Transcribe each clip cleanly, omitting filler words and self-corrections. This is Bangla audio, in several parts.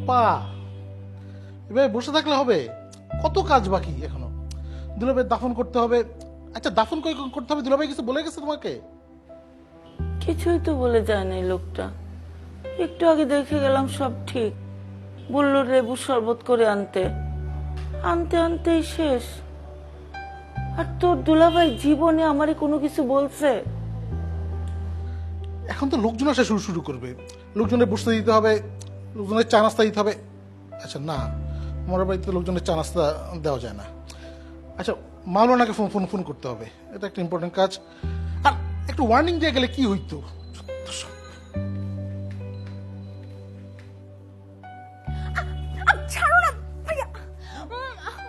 আপা, এভাবে বসে থাকলে হবে? কত কাজ বাকি এখনো। দুলাভাই দাফন করতে হবে। আচ্ছা, দাফন করতে হবে, দুলাভাই কিছু বলে গেছে তোমাকে? কিছুই তো বলে যায় না এই লোকটা। একটু আগে দেখে গেলাম সব ঠিক, বললো লেবুর শরবত করে আনতে, আনতে আনতেই শেষ। আর তোর দুলাভাই জীবনে আমারে কোনো কিছু বলছে? এখন তো লোকজন আসা শুরু শুরু করবে, লোকজনের বসতে দিতে হবে, লোকজনের চা নাস্তা দিতে হবে। আচ্ছা না, আমার বাড়িতে লোকজনের চা নাস্তা দেওয়া যায় না। আচ্ছা, মাওলানাকে ফোন ফোন ফোন করতে হবে, এটা একটা ইম্পর্টেন্ট কাজ। আর একটু ওয়ার্নিং দিয়ে গেলে কি হইতো। ছাড়ো না ভাইয়া।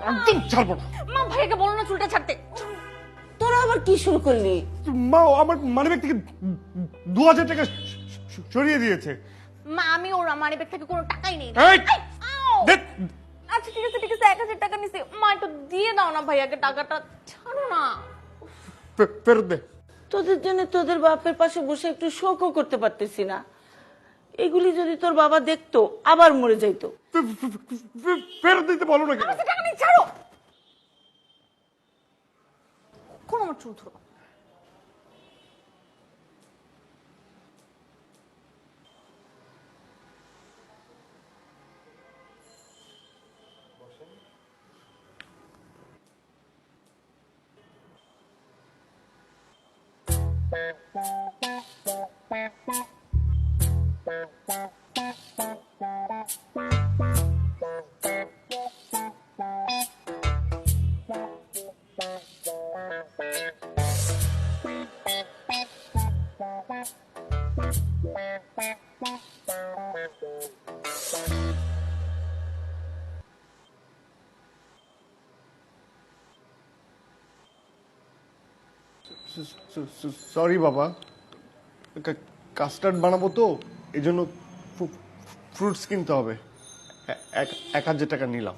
একদম ছাড়বো না। মা, ভাইয়াকে বলো না চুলটা ছাড়তে। তোরা আবার কি শুরু করলি? মা আমার মানিব্যাগ থেকে 2000 টাকা সরিয়ে দিয়েছে। মা, আমি ওর মানিব্যাগ থেকে কোনো টাকাই নেই। এই! দে! আচ্ছা ঠিক আছে ঠিক আছে, 1000 টাকা নিছি। মা, একটু দিয়ে দাও না ভাইয়াকে টাকাটা। ছাড়ো না। ফেরত দে। তোদের জন্য তোদের বাপের পাশে বসে একটু শোকও করতে পারতেছি না। এগুলি যদি তোর বাবা দেখতো আবার মরে যাইতো। ফেরত দিতে বলো না কেন? আচ্ছা, টাকা নিয়ে ছাড়ো। কোন আমার চুল ধরো। সরি বাবা, কাস্টার্ড বানাবো তো, এই জন্য ফ্রুটস কিনতে হবে। 1000 টাকা নিলাম।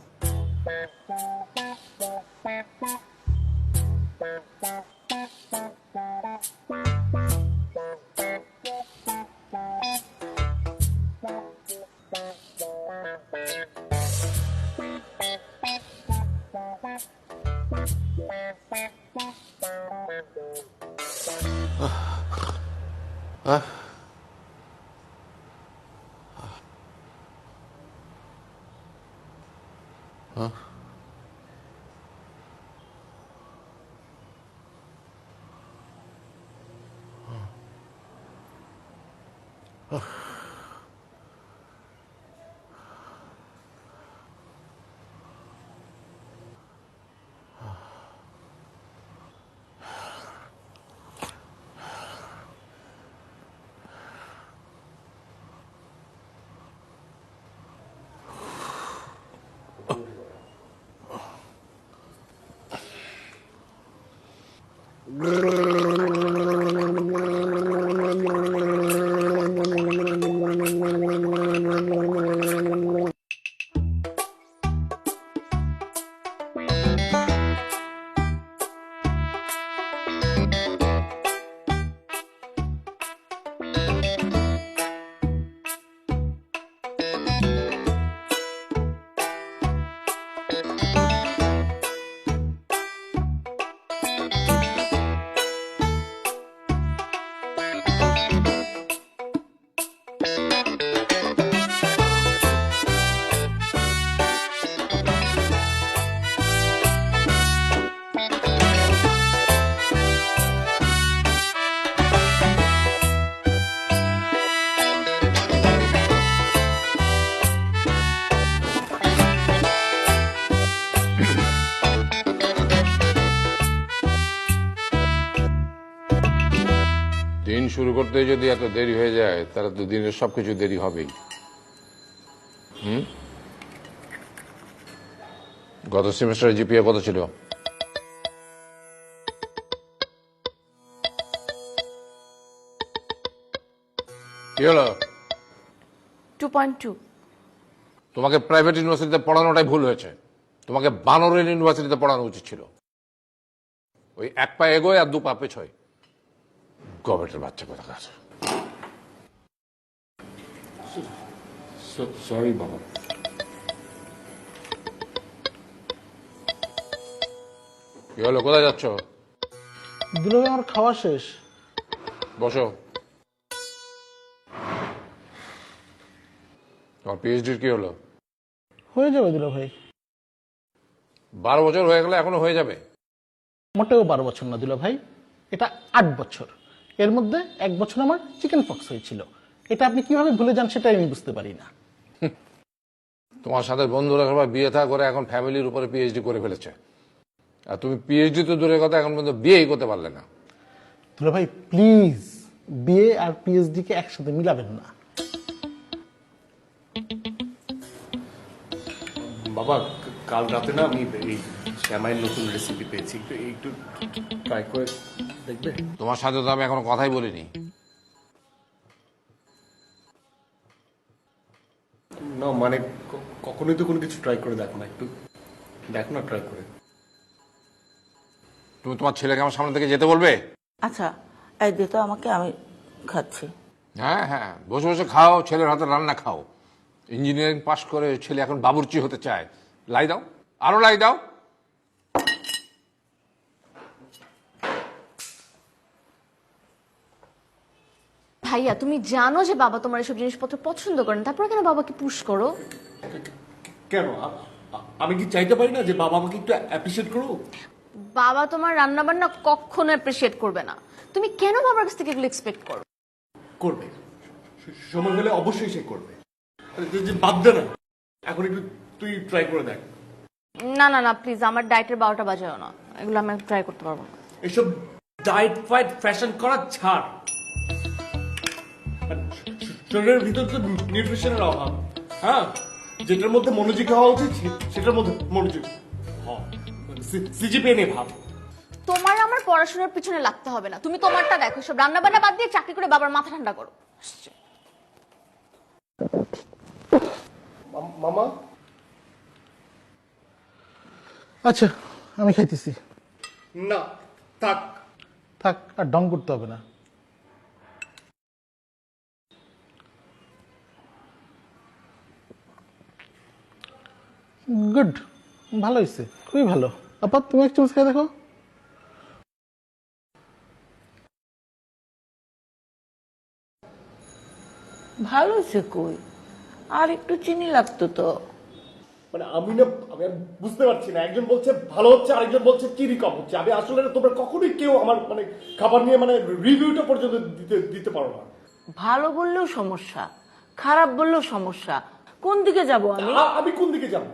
দিন শুরু করতে যদি এত দেরি হয়ে যায় তাহলে তো দিনের সবকিছু দেরি হবেই। গত সেমিস্টারে জিপিএ কত ছিল? কি হলো? 2.2। তোমাকে প্রাইভেট ইউনিভার্সিটিতে পড়ানোটাই ভুল হয়েছে। তোমাকে বানরের ইউনিভার্সিটিতে পড়ানো উচিত ছিল। ওই এক পা এগোয় আর দু পা পেছয়। গবেটের বাচ্চা কোথাকার। সরি বাবা। কি হলো, কোথায় যাচ্ছ? দুলা ভাই আমার খাওয়া শেষ। বসো। তোমার পিএইচডির কি হলো? হয়ে যাবে দুলা ভাই। 12 বছর হয়ে গেলে এখনো হয়ে যাবে? মোটেও 12 বছর না দুলা ভাই, এটা 8 বছর। এর মধ্যে 1 বছর আমার চিকেন পক্স হয়েছিল। এটা আপনি কিভাবে ভুলে যান সেটাই আমি বুঝতে পারি না। তোমার সাথে বন্ধুরা সবাই বিয়ে থা করে এখন ফ্যামিলির উপরে পিএইচডি করে ফেলেছে, আর তুমি পিএইচডি তো দূরের কথা এখন পর্যন্ত বিয়েই করতে পারলে না। দুলা ভাই প্লিজ, বিএ আর পিএইচডি কে একসাথে মিলাবেন না। বাবা, কাল রাতে না আমি এই শ্যামাইয়ের নতুন রেসিপি পেয়েছি, একটু ট্রাই করে দেখবে? তোমার সাথে তো আমি এখনো কথাই বলিনি। না মানে কখনোই তো কোনো কিছু ট্রাই করে দেখো না, একটু দেখো না ট্রাই করে। তুমি তোমার ছেলেকে আমার সামনে থেকে যেতে বলবে? আচ্ছা, এই দে তো আমাকে, আমি খাচ্ছি। হ্যাঁ হ্যাঁ, বসে বসে খাও, ছেলের হাতে রান্না খাও। ইঞ্জিনিয়ারিং পাশ করে ছেলে এখন বাবুর্চি হতে চায়। লাই দাও, আরো লাই দাও। ভাইয়া তুমি জানো যে বাবা তোমার এসব জিনিসপত্র পছন্দ করেন, তারপরে কেন বাবাকে পুশ করো? কেন আমি কি চাইতে পারি না যে বাবা আমাকে একটু অ্যাপ্রিশিয়েট করো? বাবা তোমার রান্না বান্না কখনো অ্যাপ্রিশিয়েট করবে না। তুমি কেন বাবার কাছ থেকে এগুলো এক্সপেক্ট করো? করবে, সময় হলে অবশ্যই সে করবে। যে বাদ দে না, এখন একটু তুই ট্রাই করে দেখ। না না না প্লিজ, আমার ডায়েটের 12টা বাজাও না, এগুলো আমি ট্রাই করতে পারবো না। এসব ডায়েট ফাইট ফ্যাশন করা ছাড়। শরীরের ভিতর তো নিউট্রিশনের অভাব। হ্যাঁ, যেটার মধ্যে মনোযোগী হওয়া উচিত সেটার মধ্যে মনোযোগী সিজিপিএ নিয়ে ভাব। তোমার আমার পড়াশোনার পিছনে লাগতে হবে না, তুমি তোমারটা দেখো। সব রান্না বান্না বাদ দিয়ে চাকরি করে বাবার মাথা ঠান্ডা করো। মামা, আচ্ছা আমি খাইতেছি। না থাক। থাক, আর ডং করতে হবে না। গুড, ভালো হয়েছে, খুবই ভালো। আপা তুমি এক চামচ খেয়ে দেখো। ভালো হয়েছে কই, আর একটু চিনি লাগতো তো। মানে আমি আর বুঝতে পারছি না, একজন বলছে ভালো হচ্ছে, আরেকজন বলছে চিনি কম হচ্ছে। আমি আসলে তোমরা কখনোই কেউ আমার মানে খাবার নিয়ে মানে রিভিউটা পর্যন্ত দিতে পারো না। ভালো বললেও সমস্যা, খারাপ বললেও সমস্যা। কোন দিকে যাব আমি? আমি কোন দিকে যাব?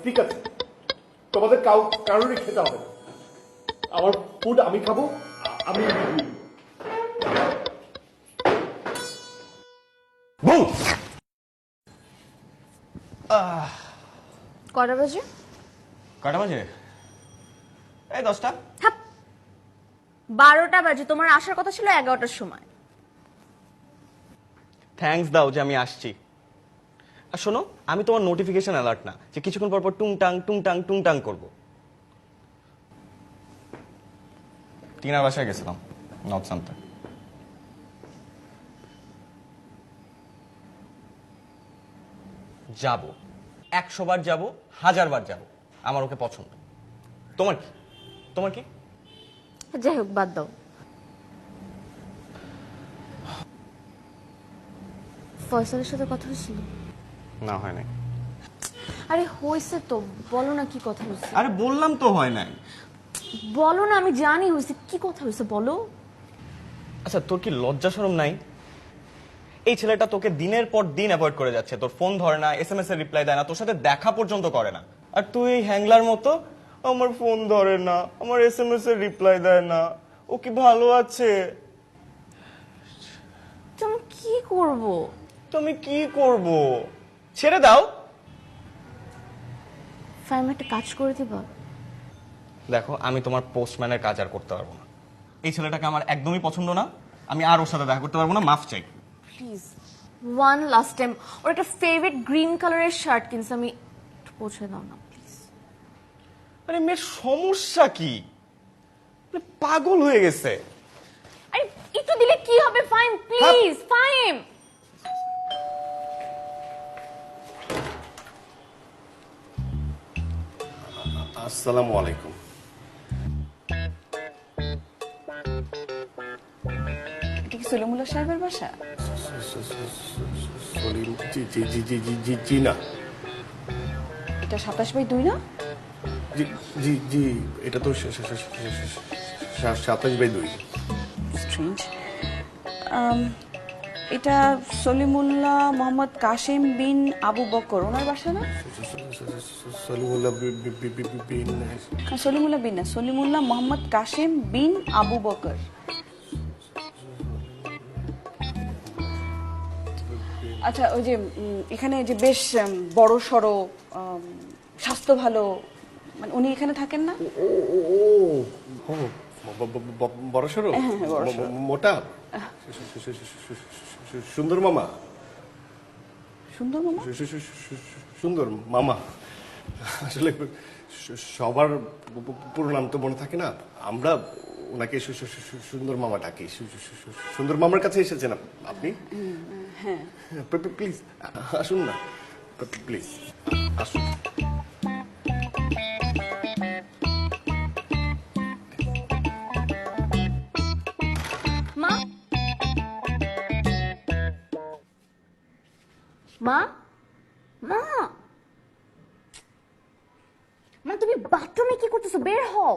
ঠিক আছে, তোমাদের কারোরই খেতে হবে না। আমার ফুড আমি খাবো, আমি কটা বাজে? কটা বাজে? এই 10টা। হ্যাঁ, 12টা বাজে। তোমার আসার কথা ছিল 11টার সময়। থ্যাঙ্কস দাও যে আমি আসছি। আর শোনো, আমি তোমার নোটিফিকেশন অ্যালার্ট না যে কিছুক্ষণ পর পর টুংটাং টুংটাং টুংটাং করব। টিনার বাসায় গেছিলাম নর্থ সামতে। যাব, 100 বার যাব, 1000 বার যাব। আমার ওকে পছন্দ। তোমার কি? তোমার কি? যাই হোক, বাদ দাও। ফয়সালের সাথে কথা হয়েছিল? না, হয় নাই। আরে হয়েছে তো, বলো না কি কথা হয়েছে। আরে বললাম তো হয় নাই। বলো না, আমি জানি হয়েছে। কি কথা হয়েছে বলো। আচ্ছা, তোর কি লজ্জা শরম নাই? এই ছেলেটা তোকে দিনের পর দিন অ্যাভয়েড করে যাচ্ছে, তোর ফোন ধরে না, এসএমএস এর রিপ্লাই দেয় না, তোর সাথে দেখা পর্যন্ত করে না। আর তুই এই হ্যাংলার মতো আমার ফোন ধরে না, আমার এসএমএস এর রিপ্লাই দেয় না, ও কি ভালো আছে? তুমি কি করব? তুমি কি করব? ছেড়ে দাও। ফাইম একটা কাজ করে দিবা? দেখো, আমি তোমার পোস্টম্যানের কাজ আর করতে পারবো না। এই ছেলেটাকে আমার একদমই পছন্দ না, আমি আর ওর সাথে দেখা করতে পারবো না, মাফ চাই। Please, one last time. ওর একটা ফেভারিট গ্রিন কালারের শার্ট কিনছে, আমি একটু পৌঁছে দাও না প্লিজ। আরে মেয়ের সমস্যা কি? মানে পাগল হয়ে গেছে। আরে একটু দিলে কি হবে? ফাইম প্লিজ, ফাইম। আসসালামু আলাইকুম। এটা কি সলিমুল্লাহ সাহেবের বাসা? সলিম, জি জি জি জি জি জি জি না, এটা 27/2 না? জি জি জি, এটা তো 27/2। স্ট্রেঞ্জ। এটা সলিমুল্লাহ মোহাম্মদ কাসেম বিন আবু বকর ওনার বাসা না? সলিমুল্লাহ বিন সলিমুল্লাহ বিন না, সলিমুল্লাহ মোহাম্মদ কাসেম বিন আবু বকর। আচ্ছা, ওই যে এখানে যে বেশ বড় সড়ো, স্বাস্থ্য ভালো, মানে উনি এখানে থাকেন না? বড়সড়, হ্যাঁ, বড়সড়। মোটা, সুন্দর মামা। সুন্দর মামা? সুন্দর মামা, আসলে সবার পুরো নাম তো মনে থাকে না, আমরা ওনাকে সুন্দর মামা ডাকি। সুন্দর মামার কাছে এসেছেন আপনি? হ্যাঁ। প্লিজ আসুন না, প্লিজ আসুন। মা, মা, মা, মা, তুমি বাথরুমে কি করতেছো? বের হও।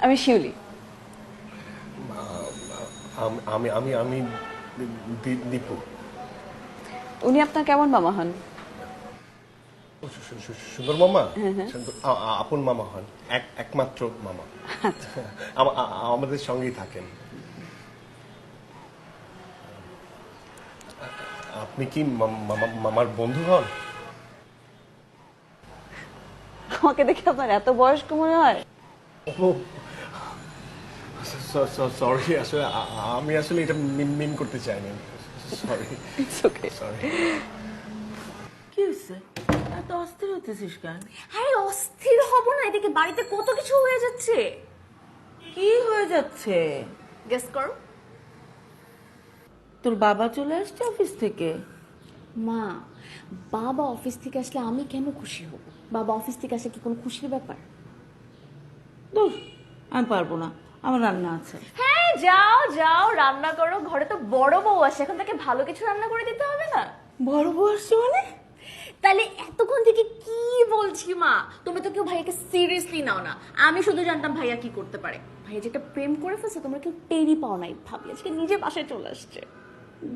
আমি শিউলি। আমি আমি আমি দীপু। উনি আপনার কেমন মামা হন? সুন্দর মামা, আপন মামা হন, একমাত্র মামা। আমাদের সঙ্গেই থাকেন। আপনি কি মামার বন্ধু হন? আমাকে দেখে আপনার এত বয়স্ক মনে হয়? সরি, আসলে আমি আসলে এটা মিন করতে চাইনি। Sorry, it's okay. সরি। কি হয়েছে? এত অস্থির হতেছিস কেন? আরে অস্থির হব না, এদিকে বাড়িতে কত কিছু হয়ে যাচ্ছে। কি হয়ে যাচ্ছে? গেস করো। তোর বাবা চলে আসছে অফিস থেকে? মা, বাবা অফিস থেকে আসলে আমি কেন খুশি হব? বাবা অফিস থেকে আসলে কি কোনো খুশির ব্যাপার? দূর, আমি পারবো না, আমার রান্না আছে। হ্যাঁ, যাও যাও, রান্না করো। ঘরে তো বড় বউ আছে, এখন তাকে ভালো কিছু রান্না করে দিতে হবে না? বড় বউ আসছে মানে? তাহলে এতক্ষণ থেকে কি বলছি মা? তোমরা তো কেউ ভাইয়াকে সিরিয়াসলি নাও না। আমি শুধু জানতাম ভাইয়া কি করতে পারে। ভাইয়া যেটা প্রেম করে ফেলছে তোমরা কেউ টেরই পাও নাই। ভাবি আজকে নিজে বাসায় চলে আসছে।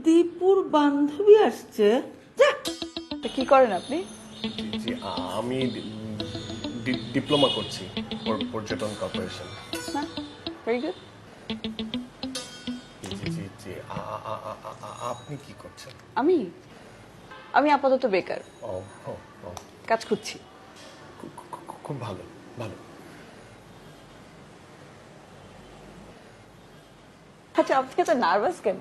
দীপুর বান্ধবী আসছে? যা। তো কি করেন আপনি? জি, আমি ডিপ্লোমা করছি পর্যটন কর্পোরেশন। Very good. জি জি জি, আপনি কি করছেন? আমি আমি আপাতত বেকার, ও ও ও, কাজ খুঁজছি। খুব ভালো, ভালো। আচ্ছা, আপনি এত নার্ভাস কেন?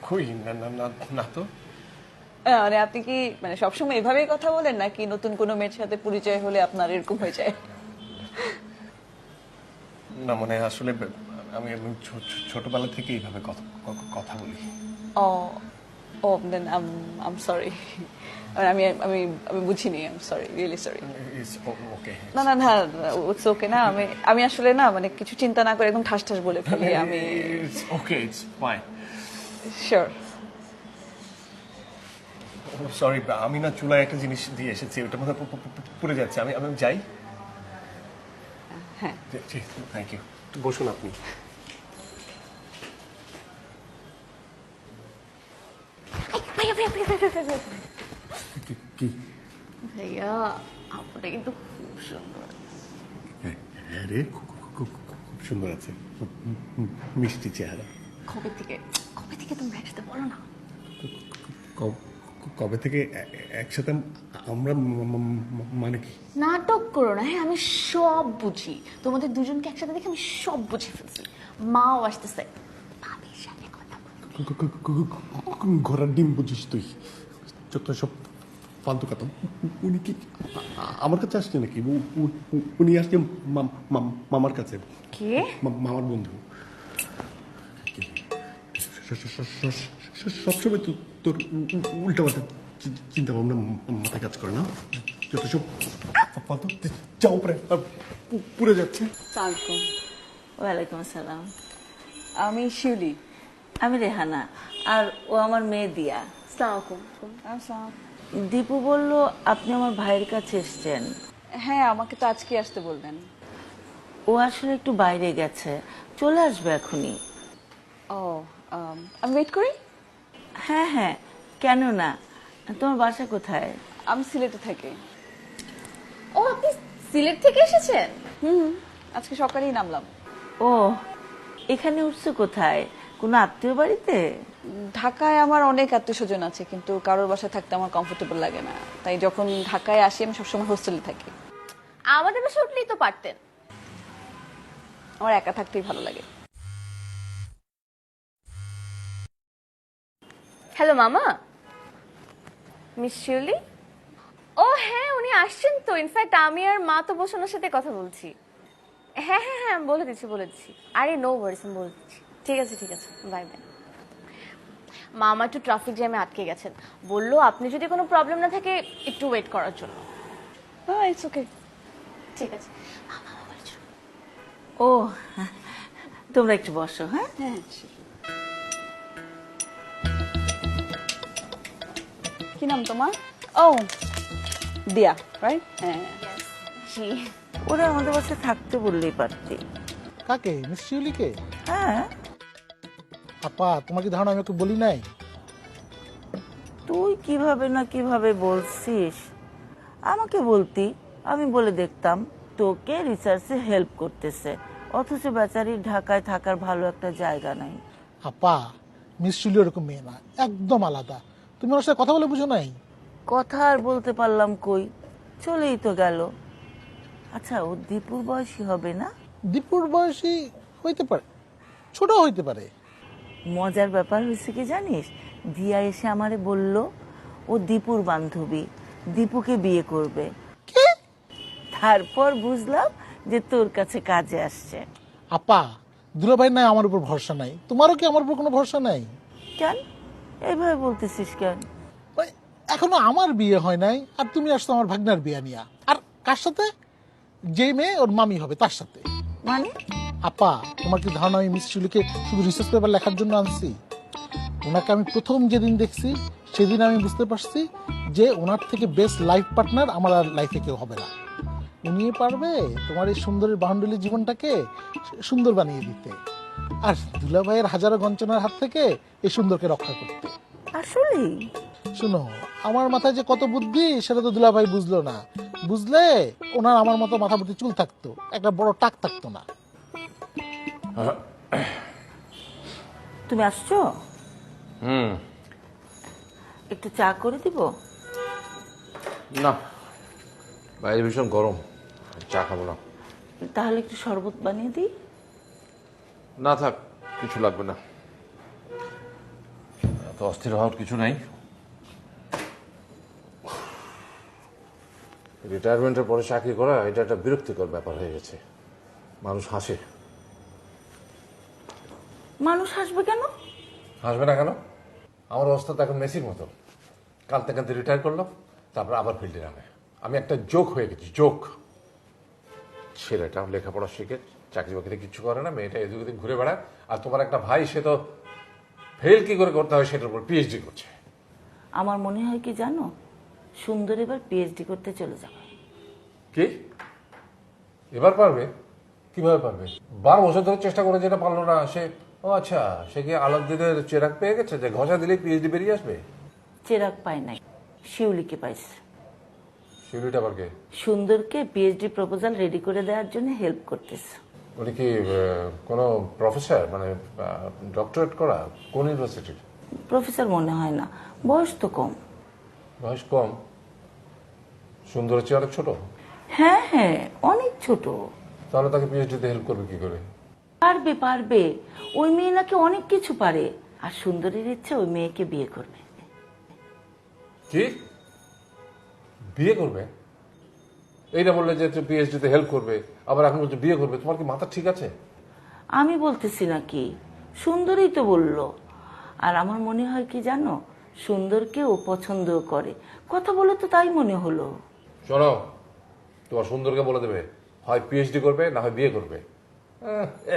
খুবই না না না না তো। মানে আপনি কি মানে সবসময় এভাবেই কথা বলেন, নাকি নতুন কোনো মেয়ের সাথে পরিচয় হলে আপনার এরকম হয়ে যায়? না, মানে আসলে আমি একদম ছোটবেলা থেকে এইভাবে কথা বলি। ও ও, দেন আম সরি। আমি আমি আমি বুঝিনি। I am sorry, really sorry. Okay. না না না, ইটস ওকে। না, আমি আসলে না মানে কিছু চিন্তা না করে একদম ঠাস ঠাস বলে ফেলি। আমি ওকে, ইটস ফাইন। শিওর। সরি, আমি না চুলায় একটা জিনিস দিয়ে এসেছি, ওটার মধ্যে পুড়ে যাচ্ছে। আমি আমি যাই। হ্যাঁ। Thank you. বসুন আপনি। ভাইয়া ভাইয়া ভাইয়া ভাইয়া ভাইয়া, ভাইয়া। কি? ভাইয়া, আপুটা কিন্তু খুব সুন্দর। হ্যাঁ রে, খুব সুন্দর আছে, মিষ্টি চেহারা। কবে থেকে তোমরা একসাথে বলো না? কবে থেকে একসাথে আমরা, মানে কি? নাটক করো না। হ্যাঁ, আমি সব বুঝি। তোমাদের দুজনকে একসাথে দেখে আমি সব বুঝে ফেলছি। মাও আসতেছে, ভাবির সাথে কথা বলবো। ঘোড়ার ডিম বুঝিস তুই? যত সব ফালতু কথা। উনি কি আমার কাছে আসছে নাকি? উনি আসছে মামার কাছে। কে? মামার বন্ধু। সবসময় তোর উল্টা পাল্টা চিন্তা ভাবনা মাথায় কাজ করে না, যত সব ফালতু যা উপরে পুড়ে যাচ্ছে। সালামালাইকুম। ওয়ালাইকুম আসসালাম। আমি শিউলি। আমি রেহানা, আর ও আমার মেয়ে দিয়া। সালামালাইকুম। আসসালাম। দীপু বলল আপনি আমার ভাইয়ের কাছে এসছেন। হ্যাঁ, আমাকে তো আজকে আসতে বললেন। ও আসলে একটু বাইরে গেছে, চলে আসবে এখনই। ও, আমি ওয়েট করি। হ্যাঁ হ্যাঁ, কেন না। তোমার বাসা কোথায়? আমি সিলেটে থাকি। ও, আপনি সিলেট থেকে এসেছেন? আজকে সকালেই নামলাম। ও, এখানে উঠছো কোথায়? কোনো আত্মীয় বাড়িতে? ঢাকায় আমার অনেক আত্মীয় স্বজন আছে, কিন্তু কারোর বাসায় থাকতে আমার কমফোর্টেবল লাগে না, তাই যখন ঢাকায় আসি আমি সবসময় হোস্টেলে থাকি। আমাদের বাসা উঠলেই তো পারতেন। আমার একা থাকতেই ভালো লাগে। হ্যালো মামা, মিস শিউলি। ও হ্যাঁ, উনি আসছেন তো। ইনফ্যাক্ট আমি আর মা তো বসে ওনার সাথে কথা বলছি। হ্যাঁ হ্যাঁ হ্যাঁ, বলে দিচ্ছি। আরে নো ওয়ারিস, আমি বলে দিচ্ছি। ঠিক আছে, বাই বাই। মামা একটু ট্রাফিক জ্যামে আটকে গেছেন, বললো আপনি যদি কোনো প্রবলেম না থাকে একটু ওয়েট করার জন্য। It's okay. ঠিক আছে। ও, তোমরা একটু বসো। হ্যাঁ, হ্যাঁ, কি নাম তোমার? ও, দিয়া, রাইট? হ্যাঁ। জি। ওরা আমাদের বাসায় থাকতে বললেই পারতি। কাকে? মিস শিউলিকে? হ্যাঁ, আপা, তোমার কি ধারণা আমি ওকে বলি নাই? তুই কিভাবে বলছিস? আমাকে বলতি, আমি বলে দেখতাম তোকে রিসার্চে হেল্প করতেছে, অথচ বেচারির ঢাকায় থাকার ভালো একটা জায়গা নাই। আপা, মিস শিউলি ওরকম মেয়ে না, একদম আলাদা। তুমি ওর সাথে কথা বলে বুঝো নাই? কথা আর বলতে পারলাম কই, চলেই তো গেল। আচ্ছা, ও দীপুর বয়সী হবে না? দীপুর বয়সী হইতে পারে, ছোট হইতে পারে। মজার ব্যাপার হয়েছে কি জানিস, দিয়া এসে আমারে বলল ও দীপুর বান্ধবী, দীপুকে বিয়ে করবে। তারপর বুঝলাম যে তোর কাছে কাজে আসছে। আপা, দুলাভাই নাই আমার উপর ভরসা নাই, তোমারও কি আমার উপর কোনো ভরসা নাই? কেন এইভাবে বলতেছিস কেন? ওই, এখনো আমার বিয়ে হয় নাই, আর তুমি আসছো আমার ভাগ্নার বিয়ে নিয়া। আর কার সাথে? যে মেয়ে ওর মামি হবে তার সাথে। মানে? আপা, তোমার কি ধারণা আমি মিস শিউলিকে শুধু রিসার্চ পেপার লেখার জন্য আনছি? ওনাকে আমি প্রথম যেদিন দেখছি সেদিন আমি বুঝতে পারছি যে ওনার থেকে বেস্ট লাইফ পার্টনার আমার আর লাইফে কেউ হবে না। উনি পারবে তোমার এই সুন্দরের বাহুন্ডলী জীবনটাকে সুন্দর বানিয়ে দিতে, আর দুলাভাইয়ের হাজারো গঞ্চনার হাত থেকে এই সুন্দরকে রক্ষা করতে। আসলেই? শুনো, আমার মাথায় যে কত বুদ্ধি সেটা তো দুলাভাই বুঝলো না। বুঝলে ওনার আমার মতো মাথা বুদ্ধি চুল থাকতো, একটা বড় টাক থাকতো না। তুমি আসছো? একটু চা করে দিব? না, বাইরে ভীষণ গরম, চা খাবো না। তাহলে একটু শরবত বানিয়ে দিই? না থাক, কিছু লাগবে না। এত অস্থির হওয়ার কিছু নাই। রিটায়ারমেন্টের পরে চাকরি করা এটা একটা বিরক্তিকর ব্যাপার হয়ে গেছে। মানুষ হাসে। মানুষ হাসবে কেন? হাসবে না কেন? আমার অবস্থা তো এখন মেসির মতো, কাঁদতে কাঁদতে রিটায়ার করলো, তারপর আবার ফিল্ডে নামে। আমি একটা জোক হয়ে গেছি, জোক। ছেলেটা লেখাপড়া শিখে চাকরি বাকরি কিছু করে না, মেয়েটা এদিক ওদিক ঘুরে বেড়ায়, আর তোমার একটা ভাই সে তো ফেল কি করে করতে হয় সেটার উপর পিএইচডি করছে। আমার মনে হয় কি জানো, সুন্দর এবার পিএইচডি করতে চলে যাবে। কি এবার পারবে? কিভাবে পারবে? 12 বছর ধরে চেষ্টা করে যেটা পারলো না সে। ও আচ্ছা, সে কি আলাদিনের চেরাগ পেয়ে গেছে যে ঘষা দিলেই পিএইচডি বেরিয়ে আসবে? চেরাগ পায় নাই, শিউলিকে পাইছে। শিউলিটা আবার কে? সুন্দরকে পিএইচডি প্রপোজাল রেডি করে দেওয়ার জন্য হেল্প করতেছে। উনি কি কোনো প্রফেসর, মানে ডক্টরেট করা? কোন ইউনিভার্সিটির? প্রফেসর মনে হয় না, বয়স তো কম। বয়স কম? সুন্দর চেয়ে অনেক ছোট? হ্যাঁ হ্যাঁ, অনেক ছোট। তাহলে তাকে পিএইচডিতে হেল্প করবে কি করে? পারবে, ওই মেয়ে নাকি অনেক কিছু পারে, আর সুন্দরীর ইচ্ছে ওই মেয়েকে বিয়ে করবে। কি বিয়ে করবে? এইটা বললে যে পিএইচডিতে হেল্প করবে, আবার এখন বলছে বিয়ে করবে। তোমার কি মাথা ঠিক আছে? আমি বলতেছি নাকি, সুন্দরী তো বললো। আর আমার মনে হয় কি জানো, সুন্দরকে ও পছন্দ করে। কথা বলে তো তাই মনে হলো। শোনো, তোমার সুন্দরকে বলে দেবে হয় পিএইচডি করবে না হয় বিয়ে করবে।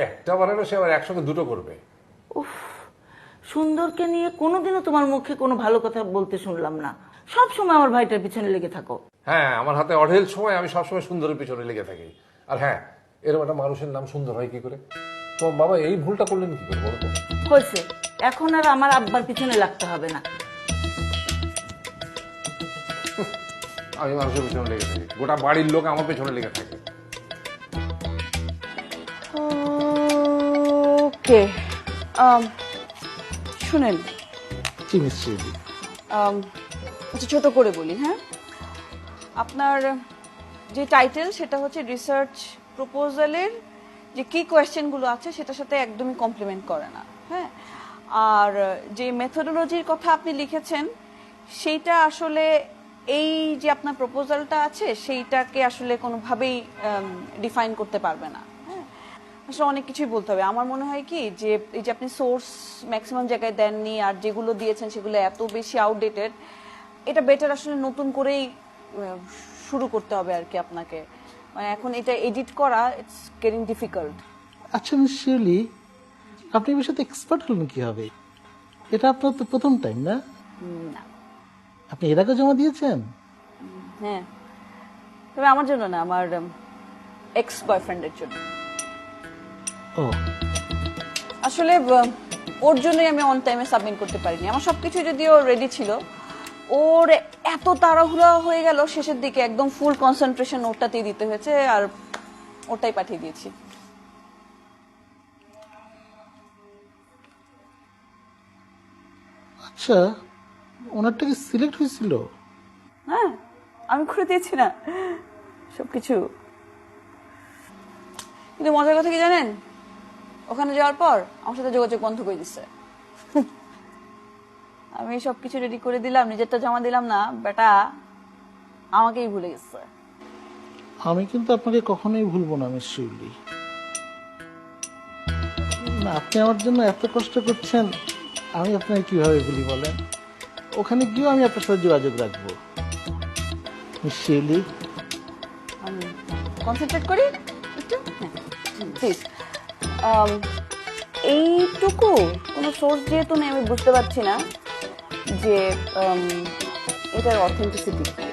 একটা বানানো সে আবার একসঙ্গে দুটো করবে। উফ, সুন্দরকে নিয়ে কোনোদিনও তোমার মুখে কোনো ভালো কথা বলতে শুনলাম না। সব সময় আমার ভাইটার পিছনে লেগে থাকো। হ্যাঁ, আমার হাতে অঢেল সময়, আমি সবসময় সুন্দরের পিছনে লেগে থাকি। আর হ্যাঁ, এরকম একটা মানুষের নাম সুন্দর হয় কি করে? তোমার বাবা এই ভুলটা করলেন কি করে বলো তো? হয়েছে, এখন আর আমার আব্বার পিছনে লাগতে হবে না। আমি মানুষের পিছনে লেগে থাকি, গোটা বাড়ির লোক আমার পেছনে লেগে থাকে। ওকে, শুনেন, কি মিস্ত্রি? আচ্ছা ছোট করে বলি, হ্যাঁ। আপনার যে টাইটেল সেটা হচ্ছে রিসার্চ প্রপোজালের যে কি কোয়েশ্চেনগুলো আছে সেটার সাথে একদমই কমপ্লিমেন্ট করে না, হ্যাঁ। আর যে মেথোডোলজির কথা আপনি লিখেছেন সেইটা আসলে এই যে আপনার প্রপোজালটা আছে সেইটাকে আসলে কোনোভাবেই ডিফাইন করতে পারবে না, হ্যাঁ। আসলে অনেক কিছুই বলতে হবে। আমার মনে হয় কি যে এই যে আপনি সোর্স ম্যাক্সিমাম জায়গায় দেননি আর যেগুলো দিয়েছেন সেগুলো এত বেশি আউটডেটেড, এটা বেটার আসলে নতুন করেই শুরু করতে হবে আর কি আপনাকে। মানে এখন এটা এডিট করা ইটস গেটিং ডিফিকাল্ট। আচ্ছা মিস শিউলি, আপনি এই বিষয়তে এক্সপার্ট হলেন কিভাবে? এটা আপনার তো প্রথম টাইম না? না, আপনি এর আগে জমা দিয়েছেন? হ্যাঁ, তবে আমার জন্য না, আমার এক্স বয়ফ্রেন্ডের জন্য। ও আসলে ওর জন্যই আমি অন টাইমে সাবমিট করতে পারিনি। আমার সবকিছু যদিও রেডি ছিল, ওর এত তাড়াহুড়া হয়ে গেল শেষের দিকে, একদম ফুল কনসেন্ট্রেশন ওটাতেই দিতে হয়েছে আর ওটাই পাঠিয়ে দিয়েছি। আচ্ছা, ওনারটা কি সিলেক্ট হয়েছিল? হ্যাঁ, আমি করে দিয়েছি না সবকিছু। কিন্তু মজার কথা কি জানেন, ওখানে যাওয়ার পর আমার সাথে যোগাযোগ বন্ধ করে দিচ্ছে। আমি সবকিছু রেডি করে দিলাম, নিজেরটা জমা দিলাম না, বেটা আমাকেই ভুলে গেছে। আমি কিন্তু আপনাকে কখনোই ভুলবো না মিস শিউলি। না, আপনি আমার জন্য এত কষ্ট করছেন, আমি আপনাকে কিভাবে ভুলি বলেন? ওখানে গিয়েও আমি আপনার সাথে যোগাযোগ রাখবো মিস শিউলি। কনসেন্ট্রেট করি একটু, প্লিজ। এইটুকু কোনো সোর্স যেহেতু নেই, আমি বুঝতে পারছি না যে এটার অথেন্টিসিটি কি।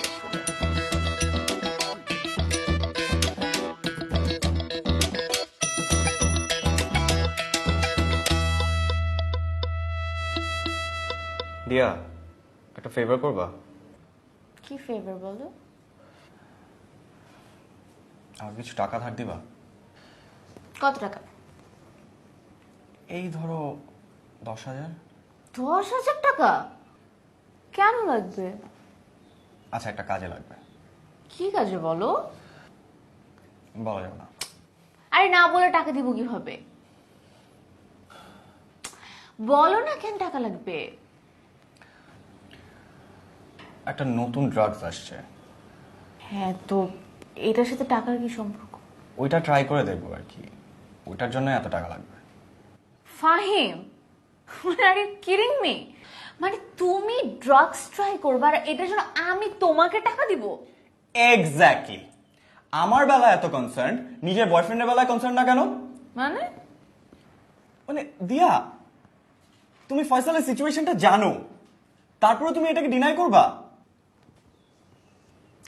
দিয়া, একটা ফেভার করবা? কি ফেভার বলো? আর কিছু টাকা ধার দিবা? কত টাকা? এই ধরো 10,000। 10,000 টাকা কেন লাগবে? আচ্ছা, একটা কাজে লাগবে। কি কাজে বলো? বলা যাবে না। আরে না বলে টাকা দিব কিভাবে? বলো না কেন টাকা লাগবে? একটা নতুন ড্রাগস আসছে, হ্যাঁ, তো এটার সাথে টাকার কি সম্পর্ক? ওইটা ট্রাই করে দেখবো আর কি, ওইটার জন্য এত টাকা লাগবে। Fahim, are you kidding me? মানে তুমি ড্রাগস ট্রাই করবে আর এটার জন্য আমি তোমাকে টাকা দিব? এক্স্যাক্টলি। আমার বেলায় এত কনসার্ন, নিজের বয়ফ্রেন্ডের বেলায় কনসার্ন না কেন? মানে মানে দিয়া, তুমি ফয়সালের সিচুয়েশনটা জানো, তারপরে তুমি এটাকে ডিনাই করবা?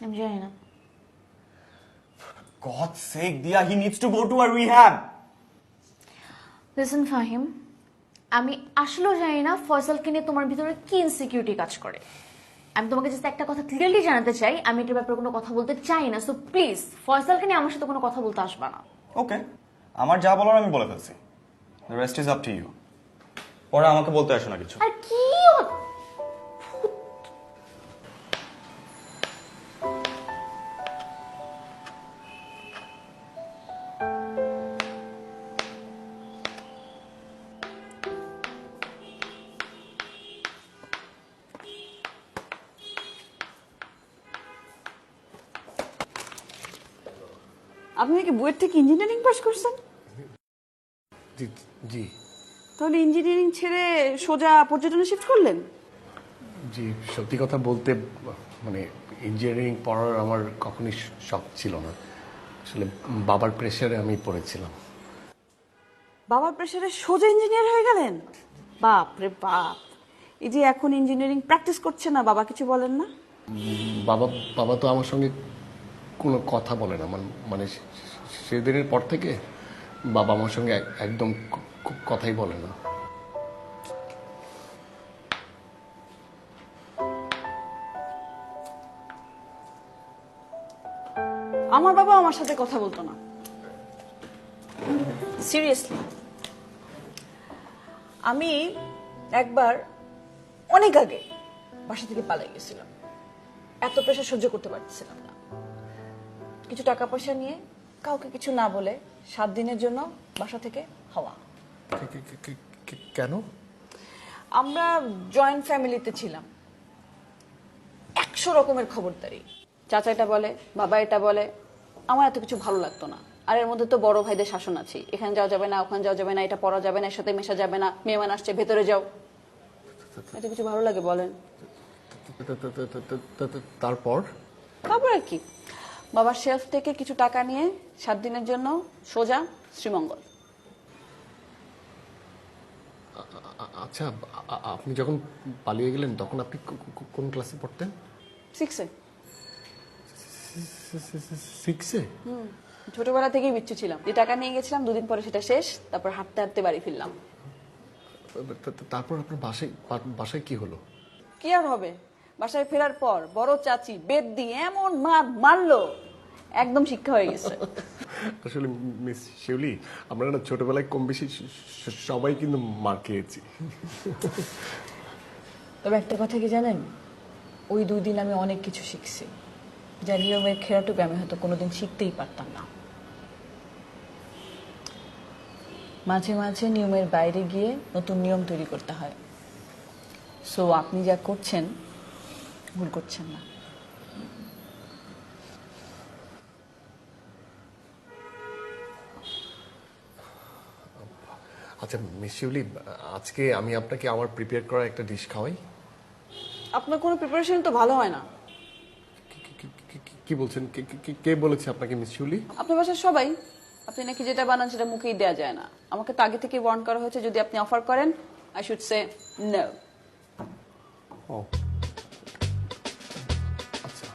আমি জানি না। God's sake, Dia, he needs to go to a rehab. Listen Fahim, আমি আসলেও জানি না ফয়সালকে নিয়ে তোমার ভিতরে কি ইনসিকিউরিটি কাজ করে। আমি তোমাকে জাস্ট একটা কথা ক্লিয়ারলি জানাতে চাই, আমি এটার ব্যাপারে কোনো কথা বলতে চাই না। সো প্লিজ ফয়সালকে নিয়ে আমার সাথে কোনো কথা বলতে আসবা না। ওকে, আমার যা বলার আমি বলে ফেলছি। The rest is up to you. পরে আমাকে বলতে আসো না কিছু। আর কি আপনি কি বুয়েট থেকে ইঞ্জিনিয়ারিং পাস করছেন? জি। তাহলে ইঞ্জিনিয়ারিং ছেড়ে সোজা পর্যটনে শিফট করলেন? জি, সত্যি কথা বলতে মানে ইঞ্জিনিয়ারিং পড়ার আমার কখনোই শখ ছিল না। আসলে বাবার প্রেশারে আমি পড়েছিলাম। বাবার প্রেশারে সোজা ইঞ্জিনিয়ার হয়ে গেলেন? বাপ রে বাপ। এই যে এখন ইঞ্জিনিয়ারিং প্র্যাকটিস করছে না, বাবা কিছু বলেন না? বাবা বাবা তো আমার সঙ্গে কোনো কথা বলে না, মানে সেদিনের পর থেকে বাবা আমার সঙ্গে একদম কথাই বলে না। আমার বাবা আমার সাথে কথা বলতো না, সিরিয়াসলি। আমি একবার অনেক আগে বাসা থেকে পালিয়ে গেছিলাম, এত প্রেশার সহ্য করতে পারছিলাম না। কিছু টাকা পয়সা নিয়ে কাউকে কিছু না বলে 7 দিনের জন্য বাসা থেকে হওয়া। কেন? আমরা জয়েন্ট ফ্যামিলিতে ছিলাম, 100 রকমের খবরদারি। চাচা এটা বলে, বাবা এটা বলে, আমার এত কিছু ভালো লাগতো না। আর এর মধ্যে তো বড় ভাইদের শাসন আছে, এখানে যাওয়া যাবে না, ওখানে যাওয়া যাবে না, এটা পড়া যাবে না, এর সাথে মেশা যাবে না, মেহমান আসছে ভেতরে যাও। এত কিছু ভালো লাগে বলেন? তারপর তারপর আর কি, বাবার শেলফ থেকে কিছু টাকা নিয়ে 7 দিনের জন্য সোজা শ্রীমঙ্গল। আচ্ছা, আপনি যখন পালিয়ে গেলেন তখন আপনি কোন ক্লাসে পড়তেন? 6-এ। 6-এ? ছোটবেলা থেকেই বিচ্ছু ছিলাম। যে টাকা নিয়ে গেছিলাম 2 দিন পরে সেটা শেষ, তারপর হাঁটতে হাঁটতে বাড়ি ফিরলাম। তারপর আপনার বাসায় কি হলো? কি আর হবে, বাসায় ফেরার পর বড় চাচি বেদ দিয়ে এমন মার মারলো, একদম শিক্ষা হয়ে গেছে। আসলে মিস শিউলি, আমরা না ছোটবেলায় কম বেশি সবাই কিন্তু মার খেয়েছি। তবে একটা কথা কি জানেন, ওই 2 দিন আমি অনেক কিছু শিখছি, যা নিয়মের খেরাটুকু আমি হয়তো কোনোদিন শিখতেই পারতাম না। মাঝে মাঝে নিয়মের বাইরে গিয়ে নতুন নিয়ম তৈরি করতে হয়। সো আপনি যা করছেন ভুল করছেন না। আচ্ছা মিস শিউলি, আজকে আমি আপনাকে আমার প্রিপেয়ার করা একটা ডিশ খাওয়াই। আপনার কোনো প্রিপারেশন তো ভালো হয় না। কি বলছেন? কে বলেছে আপনাকে মিস শিউলি? আপনার বাসার সবাই। আপনি নাকি যেটা বানান সেটা মুখেই দেওয়া যায় না। আমাকে তো আগে থেকে ওয়ার্ন করা হয়েছে, যদি আপনি অফার করেন আই শুড সে নো। ও আচ্ছা,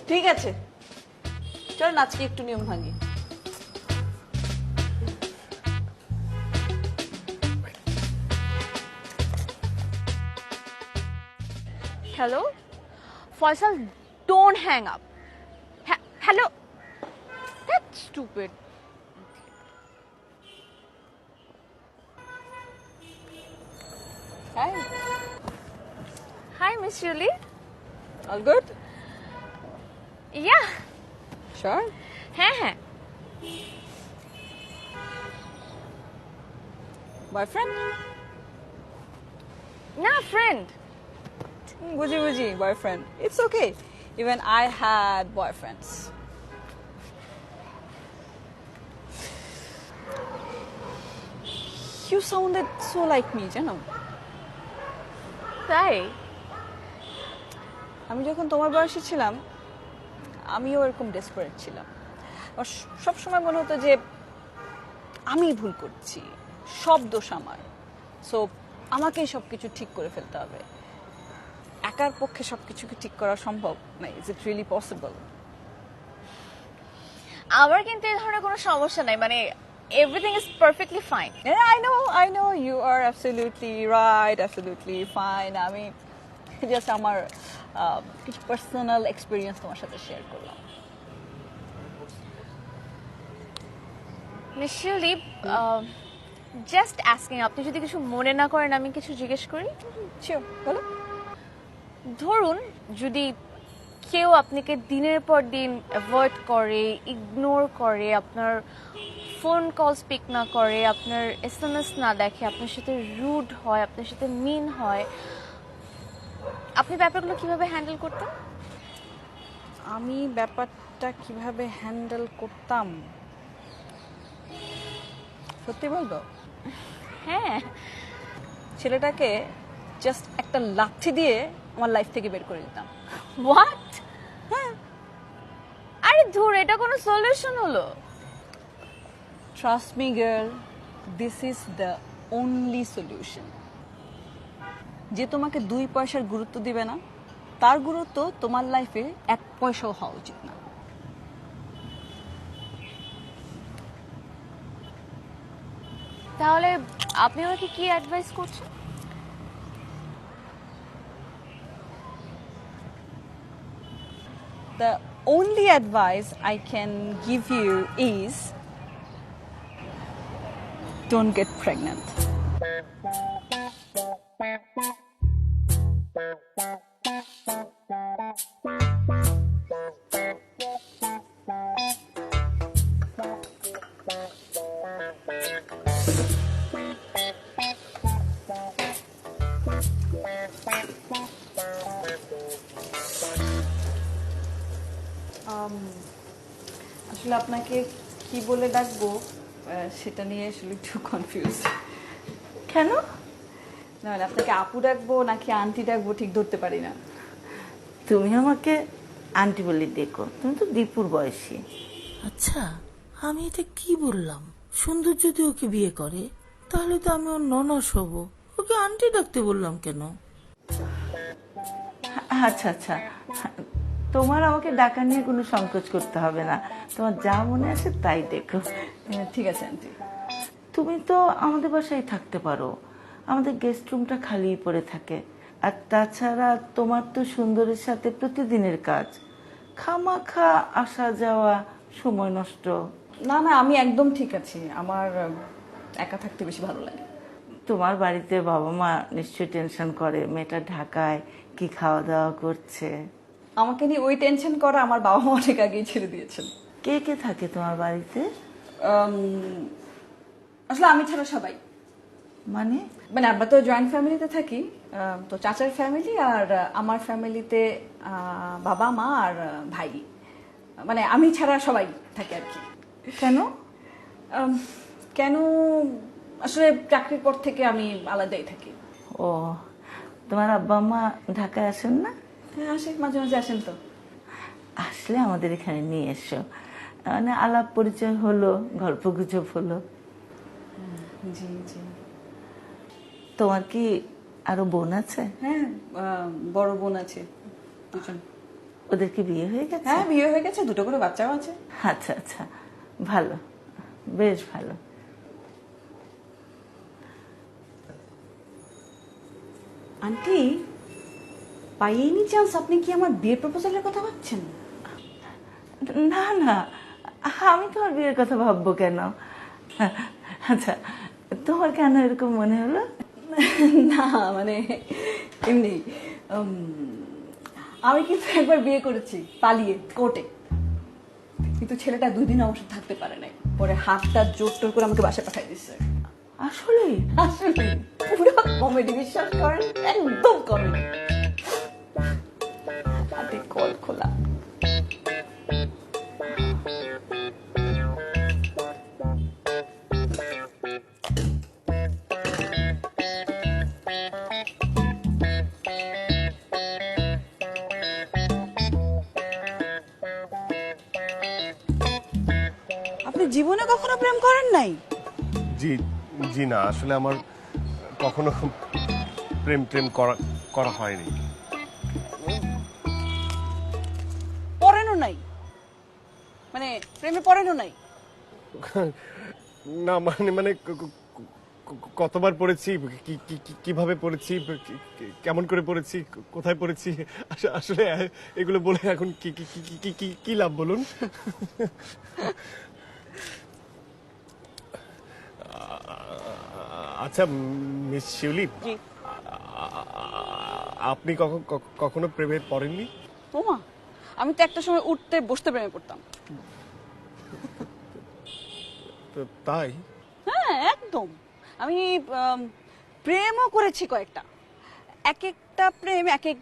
ঠিক আছে, চলেন আজকে একটু নিয়ম ভাঙি। Hello? Faisal, don't hang up. Hello? That's stupid. Hi, Hi, Miss Julie. all good? Yeah. Sure. হ্যাঁ। Boyfriend? না, friend. বুঝি, boyfriend. It's okay. Even I had boyfriends. You sounded so like me, জানো? তাই? আমি যখন তোমার বয়সী ছিলাম আমিও এরকম ডেসপারেট ছিলাম। আমার সব সময় মনে হতো যে আমি ভুল করছি, সব দোষ আমার। সো আমাকেই সবকিছু ঠিক করে ফেলতে হবে। একার পক্ষে সবকিছু কি ঠিক করা সম্ভব? না, ইজ ইট রিয়েলি পসিবল? আমার কিন্তু এই ধরনের কোনো সমস্যা নাই, মানে everything is perfectly fine. I know you are absolutely right, absolutely fine. আমি জাস্ট আমার কিছু পার্সোনাল এক্সপিরিয়েন্স তোমার সাথে শেয়ার করলাম। মিস শিউলি, জাস্ট আস্কিং, আপনি যদি কিছু মনে না করেন আমি কিছু জিজ্ঞেস করি? শিওর, বলো। ধরুন যদি কেউ আপনাকে দিনের পর দিন অ্যাভয়েড করে, ইগনোর করে, আপনার ফোন কল স্পিক না করে, আপনার SMS না দেখে, আপনার সাথে রুড হয়, আপনার সাথে মিন হয়, আপনি ব্যাপারগুলো কিভাবে হ্যান্ডেল করতেন? আমি ব্যাপারটা কিভাবে হ্যান্ডেল করতাম সত্যি বলবো? হ্যাঁ। ছেলেটাকে জাস্ট একটা লাথি দিয়ে আমার লাইফ থেকে বের করে দিতাম। হোয়াট? আরে ধুর, এটা কোনো সলিউশন হলো? Trust me girl, this is the only solution. যে তোমাকে 2 পয়সার গুরুত্ব দিবে না, তার গুরুত্ব তোমার লাইফে 1 পয়সাও হওয়া উচিত না। তাহলে আপনি আমাকে কি অ্যাডভাইস করছেন? The only advice I can give you is don't get pregnant. আসলে আপনাকে কি বলে ডাকবো সেটা নিয়ে আসলে একটু কনফিউজ। কেন? না মানে আপনাকে আপু ডাকবো নাকি আন্টি ডাকবো ঠিক ধরতে পারি না। তুমি আমাকে আন্টি বলে ডেকো, তুমি তো দীপুর বয়সী। আচ্ছা, আমি এটা কি বললাম? সুন্দর যদি ওকে বিয়ে করে তাহলে তো আমি ওর ননস হব, ওকে আন্টি ডাকতে বললাম কেন? আচ্ছা আচ্ছা, তোমার আমাকে ডাকা নিয়ে কোনো সংকোচ করতে হবে না, তোমার যা মনে আসে তাই দেখো। ঠিক আছে আন্টি। তুমি তো আমাদের বাসায় থাকতে পারো, আমাদের গেস্ট রুমটা খালি পড়ে থাকে। আর তাছাড়া তোমার তো সুন্দরের সাথে প্রতিদিনের কাজ, খামাখা আসা যাওয়া, সময় নষ্ট। না না, আমি একদম ঠিক আছি, আমার একা থাকতে বেশি ভালো লাগে। তোমার বাড়িতে বাবা মা নিশ্চয়ই টেনশন করে মেয়েটা ঢাকায় কি খাওয়া দাওয়া করছে। আমাকে নিয়ে ওই টেনশন করা আমার বাবা মা অনেক আগেই ছেড়ে দিয়েছেন। কে কে থাকে তোমার বাড়িতে? আসলে আমি ছাড়া সবাই। মানে? মানে আমরা তো জয়েন্ট ফ্যামিলিতে থাকি, তো চাচার ফ্যামিলি আর আমার ফ্যামিলিতে বাবা মা আর ভাই, মানে আমি ছাড়া সবাই থাকে আর কি। কেন? কেন আসলে চাকরির পর থেকে আমি আলাদাই থাকি। ও, তোমার আব্বা মা ঢাকায় আসেন না? হ্যাঁ আসে, মাঝে মাঝে আসেন। তো আসলে আমাদের এখানে নিয়ে এসো, মানে আলাপ পরিচয় হলো, গল্প গুজব হলো। জি জি। তোমার কি আরো বোন আছে? হ্যাঁ, বড় বোন আছে 2জন। ওদের কি বিয়ে হয়ে গেছে? হ্যাঁ বিয়ে হয়ে গেছে, 2টো করে বাচ্চাও আছে। আচ্ছা আচ্ছা, ভালো, বেশ ভালো। আন্টি, বাই এনি চান্স আপনি কি আমার বিয়ের প্রপোজালের কথা ভাবছেন? না না, আমি তোমার বিয়ের কথা ভাববো কেন? আচ্ছা, তোমার কেন এরকম মনে হলো? না মানে এমনি, আমি কিন্তু একবার বিয়ে করেছি পালিয়ে কোর্টে, কিন্তু ছেলেটা 2 দিন আমার সাথে থাকতে পারে নাই, পরে হাতটা জোর টোর করে আমাকে বাসায় পাঠাই দিচ্ছে। আসলে আসলে পুরো কমেডি, বিশ্বাস করেন, একদম কমেডি। হাতে কল খোলা। আপনি জীবনে কখনো প্রেম করেন নাই? জি জি না, আসলে আমার কখনো প্রেম প্রেম করা করা হয়নি। পড়েনও নাই? মানে প্রেমে পড়েনও নাই? না মানে মানে কতবার পড়েছি, কিভাবে পড়েছি, কেমন করে পড়েছি, কোথায় পড়েছি, আসলে এগুলো বলে এখন কি লাভ বলুন? আচ্ছা মিস শিউলি, আপনি কখনো প্রেমে পড়েননি? ওমা, আমি তো একটা সময় উঠতে বসতে প্রেমে পড়তাম। তাই? হ্যাঁ একদম। আমি প্রেমও করেছি কয়েকটা। এক একটা প্রেম এক এক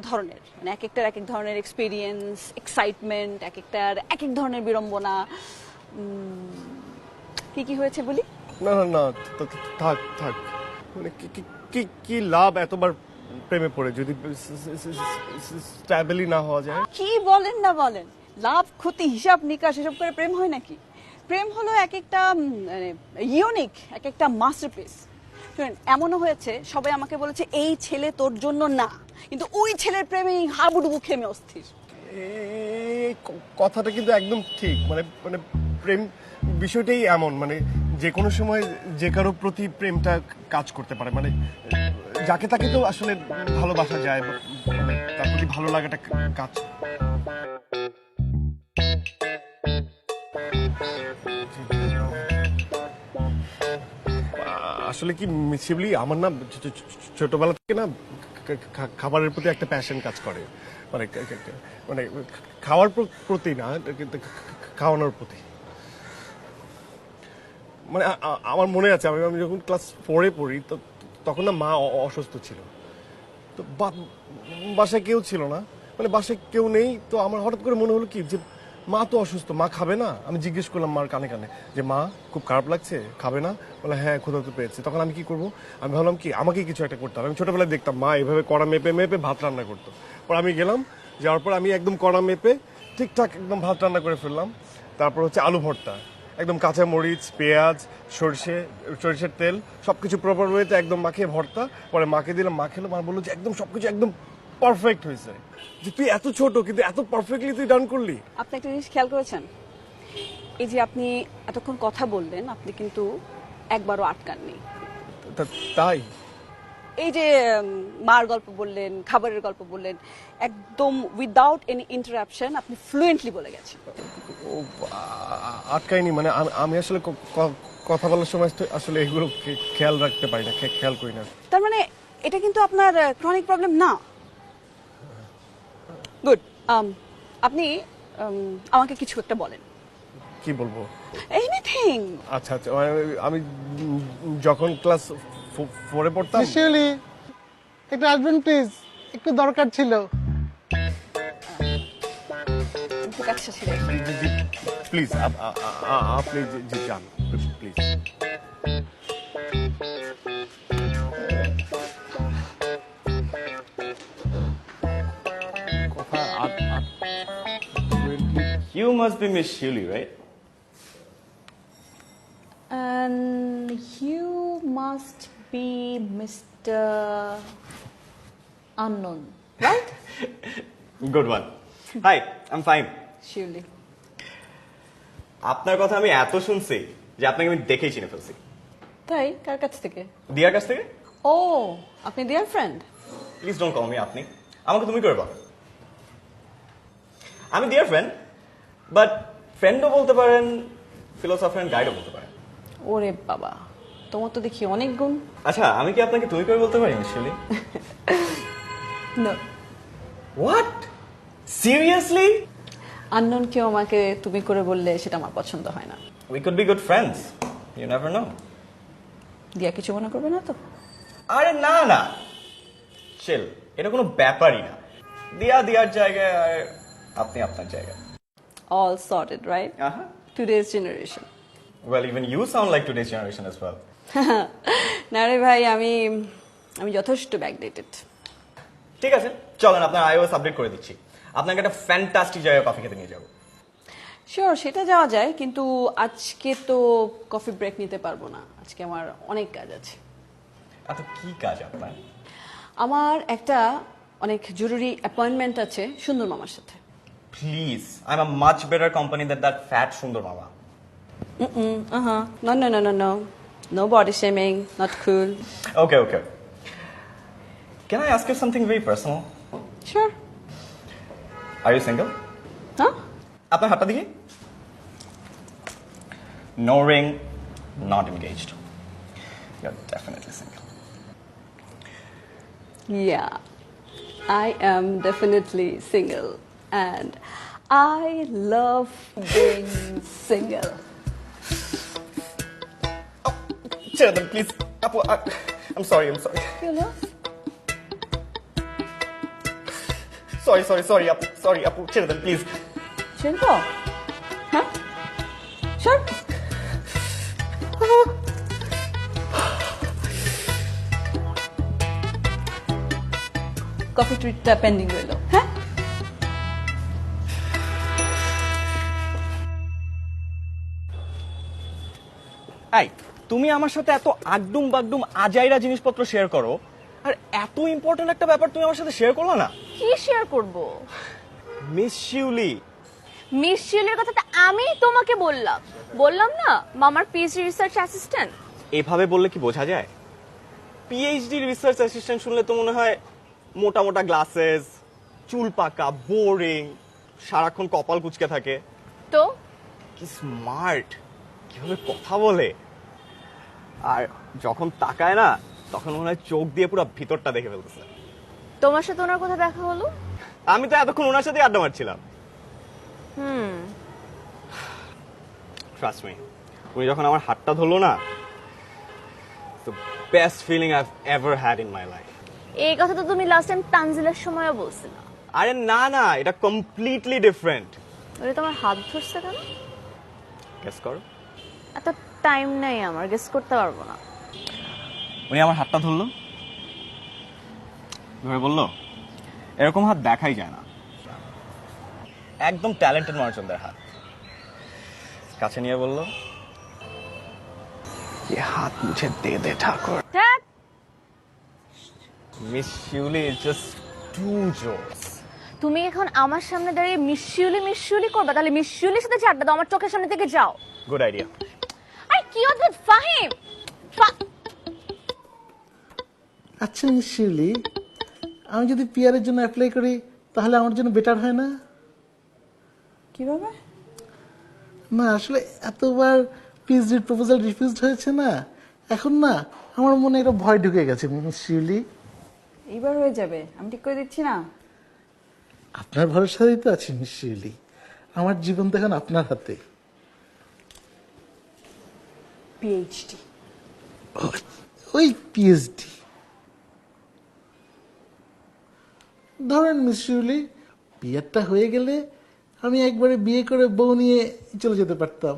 ধরনের, মানে এক একটার এক এক ধরনের এক্সপিরিয়েন্স, এক্সাইটমেন্ট, এক একটার এক এক ধরনের বিড়ম্বনা। কি কি হয়েছে বলি? না না না, থাক থাক, মানে কি কি লাভ এতবার প্রেমে পড়ে যদি স্ট্যাবলি না হওয়া যায়? কি বলেন না বলেন, লাভ ক্ষতি হিসাব নিকাশ এসব করে প্রেম হয় নাকি? প্রেম হলো এক একটা ইউনিক, এক একটা মাস্টারপিস। এমনও হয়েছে সবাই আমাকে বলেছে এই ছেলে তোর জন্য না, কিন্তু ওই ছেলের প্রেমে হাবুডুবু খেমে অস্থির। এই কথাটা কিন্তু একদম ঠিক। মানে মানে প্রেম বিষয়টাই এমন, মানে যে কোনো সময় যে কারো প্রতি প্রেমটা কাজ করতে পারে। মানে যাকে তাকে তো আসলে ভালোবাসা যায়, মানে তার প্রতি ভালো লাগাটা কাজ। আসলে কি শিবলি, আমার না ছোটবেলা থেকে না খাবারের প্রতি একটা প্যাশন কাজ করে। মানে মানে খাওয়ার প্রতি না, খাওয়ানোর প্রতি। মানে আমার মনে আছে আমি যখন ক্লাস 4-এ পড়ি, তো তখন না মা অসুস্থ ছিল। তো বাসায় কেউ ছিল না, মানে বাসায় কেউ নেই। তো আমার হঠাৎ করে মনে হলো কি যে মা তো অসুস্থ, মা খাবে না। আমি জিজ্ঞেস করলাম মার কানে কানে যে মা খুব খারাপ লাগছে, খাবে না? বলে হ্যাঁ, ক্ষুধা তো পেয়েছে। তখন আমি কি করব? আমি ভাবলাম কি আমাকে কিছু একটা করতে হবে। আমি ছোটবেলায় দেখতাম মা এভাবে কড়া মেপে মেপে ভাত রান্না করতো। পর আমি গেলাম, যাওয়ার পর আমি একদম কড়া মেপে ঠিকঠাক একদম ভাত রান্না করে ফেললাম। তারপর হচ্ছে আলু ভর্তা, একদম কাঁচা মরিচ, পেঁয়াজ, সরিষের তেল সবকিছু প্রপার ওয়েতে একদম মাখিয়ে ভর্তা। পরে মাকে দিলাম, মা খেলো। মা বললো যে একদম সবকিছু একদম পারফেক্ট হয়েছে। যে তুই এত ছোট কিন্তু এত পারফেক্টলি তুই ডান করলি। আপনি একটা জিনিস খেয়াল করেছেন, এই যে আপনি এতক্ষণ কথা বললেন, আপনি কিন্তু একবারও আটকাননি। তাই এই যে মার গল্প বললেন, খাবারের গল্প বললেন, একদম উইদাউট এনি ইন্টারাপশন আপনি ফ্লুয়েন্টলি বলে গেছেন। আটকায়নি মানে আমি আসলে কথা বলার সময় আসলে এগুলো খেয়াল রাখতে পারি না, খেয়াল করি না। তার মানে এটা কিন্তু আপনার ক্রনিক প্রবলেম না। গুড। আপনি আমাকে কিছু একটা বলেন। কি বলবো? এনিথিং। আচ্ছা আচ্ছা, মানে আমি যখন ক্লাস 4-এ পড়তাম। শিউলি, একটু আসবেন প্লিজ, একটু দরকার ছিল। ঠিক আছে ছেলে। প্লিজ আপনি যে যান প্লিজ। কথা You must be Miss Shuli, right? And you must be Mr. Unknown, right? Good one. Hi, I'm fine. শিউলি। আপনার কথা আমি এত শুনছি যে আপনাকে আমি দেখেই চিনে ফেলছি। তাই? কার কাছ থেকে? দিয়ার কাছ থেকে? ও, আপনি dear friend? Please don't call me আপনি, আমাকে তুমি করে বলো। আমি ডিয়ার ফ্রেন্ড, বাট ফ্রেন্ডও বলতে পারেন, ফিলোসফার এন্ড গাইডও বলতে পারেন। ওরে বাবা, তোমার তো দেখি অনেক গুণ। আচ্ছা, আমি কি আপনাকে তুমি করে বলতে পারি মিশালি? না। হোয়াট? সিরিয়াসলি? আননোন কেউ আমাকে তুমি করে বললে সেটা আমার পছন্দ হয় না। We could be good friends, you never know. Diya কিছু মনে করবে না তো? আরে না না, চিল, এটা কোনো ব্যাপারই না। দিয়া দিয়ার জায়গায় আর আপনি আপনার জায়গায়। All sorted, right? Today's generation. Well, even you sound like today's generation as well. না রে ভাই, আমি যথেষ্ট ব্যাকডেটেড। ঠিক আছে, চলেন আপনার iOS আপডেট করে দিচ্ছি। আপনাকে একটা ফ্যান্টাস্টিক জায়গায় কফি খেতে নিয়ে যাবো। শিওর, সেটা যাওয়া যায়, কিন্তু আজকে তো কফি ব্রেক নিতে পারবো না। আজকে আমার অনেক কাজ আছে। এত কি কাজ আপনার? আমার একটা অনেক জরুরি অ্যাপয়েন্টমেন্ট আছে সুন্দর মামার সাথে। Please, I am a much better company than that fat সুন্দর মামা। No body shaming, not cool. Okay. Can I ask you something very personal? Sure. Are you single? Huh? আপনার হাতটা দেখি। No ring, not engaged. You're definitely single. Yeah, I am definitely single, and I love being single. ছেড়ে দেন প্লিজ আপু, I'm sorry. You know? Sorry আপু, ছেড়ে দেন please. Chinto? Huh? Sure. Coffee ট্রিটটা পেন্ডিং রইল, হ্যাঁ? এই তুমি আমার সাথে এত আগডুম বাগডুম আজাইরা জিনিসপত্র শেয়ার করো, আর এত ইম্পর্টেন্ট একটা ব্যাপার তুমি আমার সাথে শেয়ার করলো না। কি শেয়ার করব? মিস শিউলি। মিস শিউলির কথাটা আমি তোমাকে বললাম না, মামার পিএইচডি রিসার্চ অ্যাসিস্ট্যান্ট। এভাবে বললে কি বোঝা যায়? পিএইচডি রিসার্চ অ্যাসিস্ট্যান্ট শুনলে তো মনে হয় মোটা মোটা গ্লাসেস, চুল পাকা, বোরিং, সারাক্ষণ কপাল কুঁচকে থাকে। তো কি স্মার্ট, কিভাবে কথা বলে, আর যখন তাকায় না তখন মনে হয় চোখ দিয়ে পুরো ভিতরটা দেখে ফেলতেছে। তোমার সাথে ওনার কথা দেখা হলো? আমি তো এতক্ষণ ওনার সাথে আড্ডা মারছিলাম। ট্রাস্ট মি, উনি যখন আমার হাতটা ধরলো না, the best feeling I've ever had in my life. এই কথা তো তুমি লাস্ট টাইম তানজিলের সময়ও বলছিলা। আরে না না, এটা কমপ্লিটলি ডিফারেন্ট। ওরে তোমার হাত ধরছে কেন? গেস করো। এত টাইম নাই আমার, গেস করতে পারবো না। উনি আমার হাতটা ধরলো, ধরে বললো এরকম হাত দেখাই যায় না, একদম ট্যালেন্টেড মানুষজনদের হাত। কাছে নিয়ে বললো, ये हाथ मुझे दे दे ठाकुर। ধ্যাৎ, miss Shiuli is just too জোস। তুমি এখন আমার সামনে দাঁড়িয়ে মিস শিউলি করবা? তাহলে মিস শিউলির সাথে চারটা দাও, আমার চোখের সামনে থেকে যাও। Good idea. আরে কি অদ্ভুত ফাহিম! আচ্ছা মিস শিউলি, আমি যদি পিআরের জন্য অ্যাপ্লাই করি তাহলে আমার জন্য বেটার হয় না? কিভাবে? না আসলে এতবার পিএইচডির প্রপোজাল রিফিউজড হয়েছে না, এখন না আমার মনে একটা ভয় ঢুকে গেছে মিস শিউলি। এইবার হয়ে যাবে, আমি ঠিক করে দিচ্ছি না। আপনার ভরসাতেই তো আছি মিস শিউলি, আমার জীবন তো এখন আপনার হাতে। পিএইচডি। ওই পিএইচডি ধরেন মিস শিউলি, বিয়েটা হয়ে গেলে আমি একবারে বিয়ে করে বউ নিয়ে চলে যেতে পারতাম।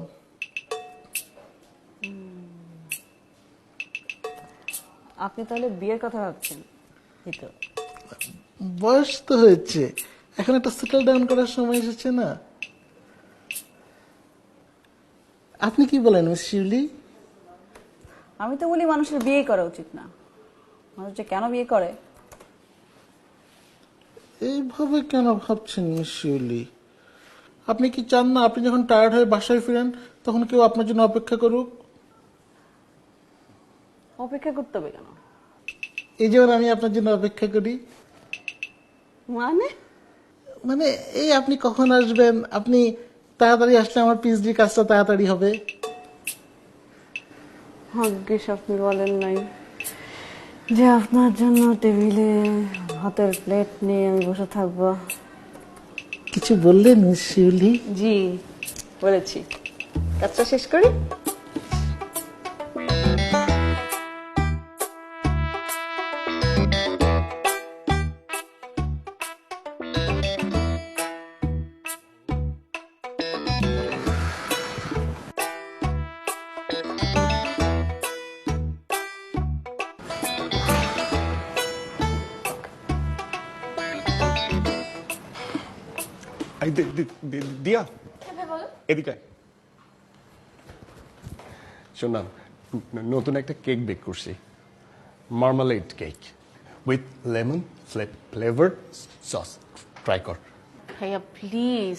আপনি তাহলে বিয়ের কথা ভাবছেন? এই তো বয়স তো হয়েছে, এখন একটা সেটেল ডাউন করার সময় এসেছে না? আপনি কি বলেন মিস শিউলি? আমি তো বলি মানুষের বিয়ে করা উচিত না। মানুষ যে কেন বিয়ে করে? এইভাবে কেন ভাবছেন মিস শিউলি? আপনি কি চান না আপনি যখন টায়ার্ড হয়ে বাসায় ফিরেন তখন কেউ আপনার জন্য অপেক্ষা করুক? অপেক্ষা করতে হবে কেন? এই যেমন আমি আপনার জন্য অপেক্ষা করি। মানে মানে এই আপনি কখন আসবেন, আপনি তাড়াতাড়ি আসলে আমার পিএইচডি কাজটা তাড়াতাড়ি হবে। ভাগ্যিস আপনি বলেন নাই যে আপনার জন্য টেবিলে ভাতের প্লেট নিয়ে আমি বসে থাকবো। কিছু বললেন মিস শিউলি? জি বলেছি, কাজটা শেষ করি। দিয়া এদিকে আয়। শোন না, নতুন একটা কেক বেক করছি, marmalade cake with lemon flavour sauce, try কর। ভাইয়া প্লিজ,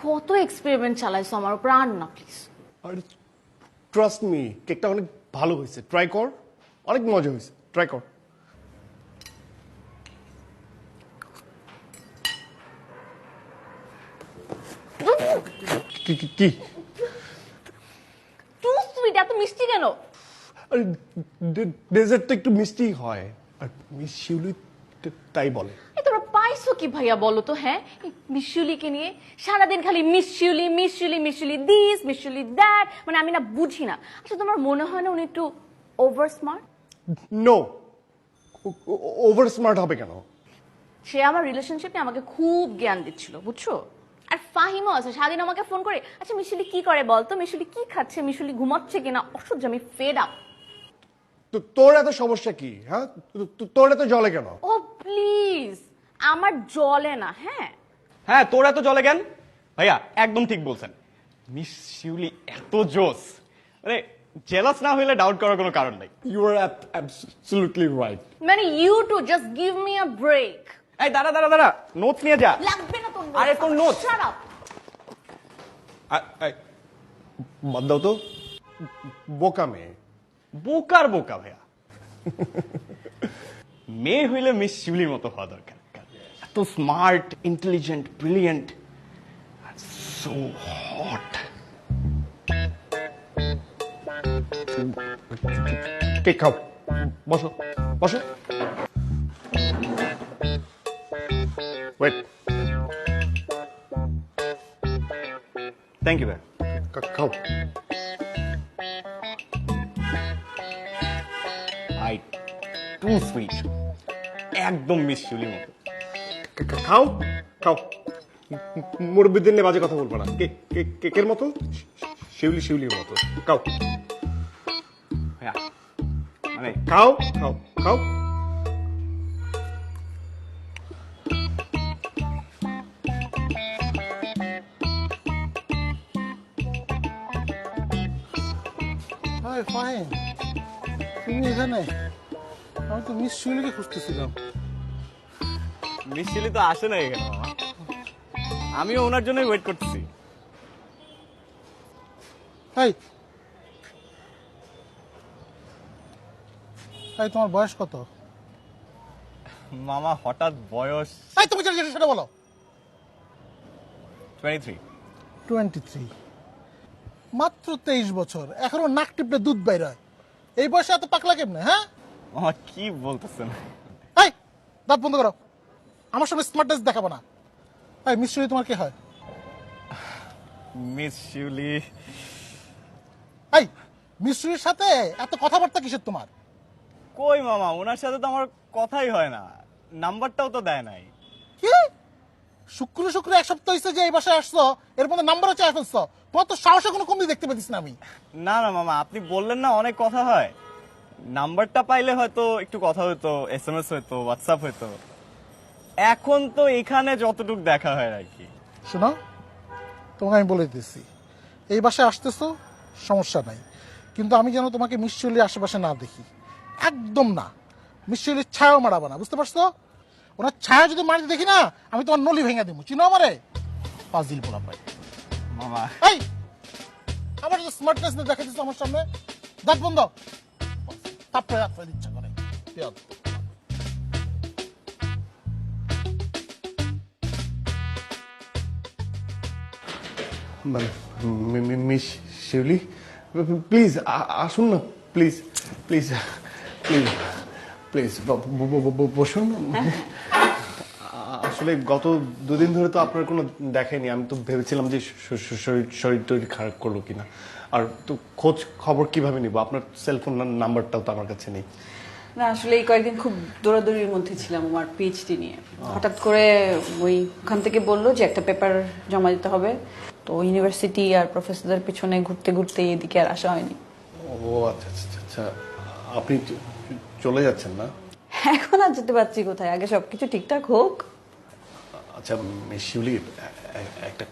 কত এক্সপেরিমেন্ট চালাইছো আমার উপর, আর না প্লিজ। আর ট্রাস্ট মি, কেকটা অনেক ভালো হয়েছে, ট্রাই কর, অনেক মজা হয়েছে, ট্রাই কর। কি টু সুইট, এত মিষ্টি কেন? আরে ডেজার্টটা একটু মিষ্টি হয়, আর মিস শিউলি তাই বলে। এই তোমরা পাইছো কি ভাইয়া বলো তো? হ্যাঁ, মিস শিউলিকে নিয়ে সারাদিন খালি miss Shiuli this, miss Shiuli that, মানে আমি না বুঝি না। আচ্ছা তোমার মনে হয় না উনি একটু over smart? No, over smart হবে কেন? সে আমার রিলেশনশিপে আমাকে খুব জ্ঞান দিচ্ছিল, বুঝছো? আর ফাহিমও আছে, সারাদিন আমাকে ফোন করে, আচ্ছা মিশুলি কি করে বলতো, মিশুলি কি খাচ্ছে, মিশুলি ঘুমাচ্ছে কিনা, অসহ্য, আমি ফেড আপ। তোর এত সমস্যা কি? হ্যাঁ, তোর এত জলে কেন? ও প্লিজ, আমার জলে না, হ্যাঁ? হ্যাঁ, তোর এত জলে জ্ঞান? ভাইয়া একদম ঠিক বলছেন, মিস শিউলি এত জোস, মানে জেলাস না হইলে ডাউট করার কোনো কারণ নাই। You are absolutely right. মানে you two just give me a break. এই দাঁড়া দাঁড়া দাঁড়া, নোটস নিয়ে যা। লাগবে না তোর notes। আরে তোর notes। Shut up. বাদ দাও তো, বোকা মেয়ে। বোকার বোকা ভাইয়া। মেয়ে হইলে মিস শিউলির মতো হওয়া দরকার, এত smart, intelligent, brilliant, so hot. Cake খাও, বসো বসো। ওয়েট, থ্যাংক ইউ ভাইয়া। খাও। আই টু সুইট, একদম মিস শিউলির মতো। খাও খাও, মুরব্বীদের নিয়ে বাজে কথা বলবো না। কেকের মতো, শিউলির মতো। খাও ভাইয়া মানে খাও খাও খাও। হাই ফাইন, তুমি এখানে? আমি তো মিস শিউলিকে খুঁজতেছিলাম। মিস শিউলি তো আসে না এখানে মামা, আমিও ওনার জন্যই ওয়েট করতেছি। হাই হাই, তোমার বয়স কত? মামা হঠাৎ বয়স হাই, তুমি যেটা সেটা বলো। 23। 23, মাত্র 23 বছর, এখনো নাক টিপলে দুধ বাইর হয়। এই বয়সে এত পাকলা কেমনে? হ্যাঁ, মামা কি বলতেছেন? হাই, দাঁত বন্ধ করো, আমার সামনে স্মার্টনেস দেখাবো না। হাই, মিস শিউলি তোমার কে হয়? মিস শিউলি হাই, মিস শিউলির সাথে এত কথাবার্তা কিসের তোমার? কই মামা, ওনার সাথে তো আমার কথাই হয় না, নাম্বারটাও তো দেয় নাই। কি শুক্র শুক্র এক সপ্তাহ হয়েছে যে এই বাসায় আসছো, এর মধ্যে নাম্বারও চাই ফেলছো? তোমার তো সাহসে কোনো কমতি দেখতে পেতিস না আমি। না না মামা, আপনি বললেন না অনেক কথা হয়, নাম্বারটা পাইলে হয়তো একটু কথা হতো, SMS হয়তো, হোয়াটসঅ্যাপ হয়তো। এখন তো এখানে যতটুকু দেখা হয় আর কি। শোনো, তোমাকে আমি বলে দিচ্ছি, এই বাসায় আসতেছো সমস্যা নাই, কিন্তু আমি যেন তোমাকে মিস শিউলির আশেপাশে না দেখি, একদম না। মিস শিউলির ছায়াও মারাবো না, বুঝতে পারছো? ওনার ছায়া যদি মারিতে দেখি না, আমি তোমার নলি ভেঙে দেবো। চিনো আমারে? পাজিল বলা পাই। মামা এই, আমার যদি স্মার্টনেস না দেখা দিচ্ছ আমার সামনে, দাঁত বন্ধ, তারপরে রাখতে ইচ্ছা করে। পেঁয়াজ। মানে মিস শিউলি, প্লিজ আসুন না, প্লিজ প্লিজ প্লিজ প্লিজ বসুন। আসলে গত দুদিন ধরে তো আপনার কোনো দেখায়নি, আমি তো ভেবেছিলাম যে শরীর টরীর খারাপ করলো কিনা, আর তো খোঁজ খবর কিভাবে নিব? আপনার সেলফোন নাম্বারটাও তো আমার কাছে নেই। না আসলে এই কয়েকদিন খুব দৌড়াদৌড়ির মধ্যে ছিলাম আমার পিএইচডি নিয়ে। হঠাৎ করে ওখান থেকে বললো যে একটা পেপার জমা দিতে হবে, তো ইউনিভার্সিটি আর প্রফেসরদের পিছনে ঘুরতে ঘুরতে এদিকে আর আসা হয়নি। ও আচ্ছা আচ্ছা আচ্ছা, আপনি চলে যাচ্ছেন না? এখন আর যেতে পারছি কোথায়, আগে সবকিছু ঠিকঠাক হোক। আচ্ছা মিস শিউলি, একটা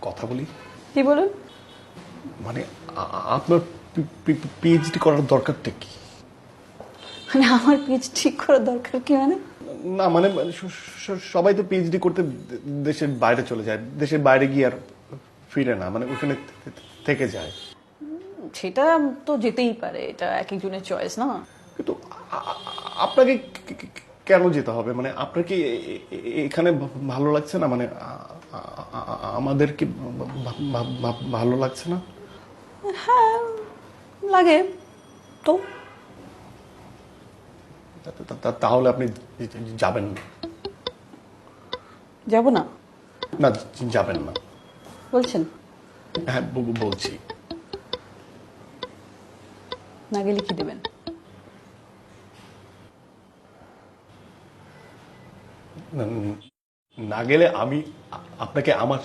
কথা বলি। কি বলুন? মানে আপনার পিএইচডি করার দরকারটা কি? মানে আমার পিএইচডি ঠিক করার দরকার কি? মানে না মানে সবাই তো পিএইচডি করতে দেশের বাইরে চলে যায়, দেশের বাইরে গিয়ে আর ফিরে না, মানে ওখানে থেকে যায়। সেটা তো যেতেই পারে, এটা এক একজনের চয়েস না। কিন্তু আপনাকে কেন যেতে হবে? মানে আপনার কি এখানে ভালো লাগছে না? মানে আমাদের কি ভালো লাগছে না? হ্যাঁ লাগে তো। তাহলে আপনি যাবেন না? যাব না? না, যাবেন না বলছেন? হ্যাঁ বলছি। না গেলে কি দেবেন? না গেলে আমি আপনাকে আমার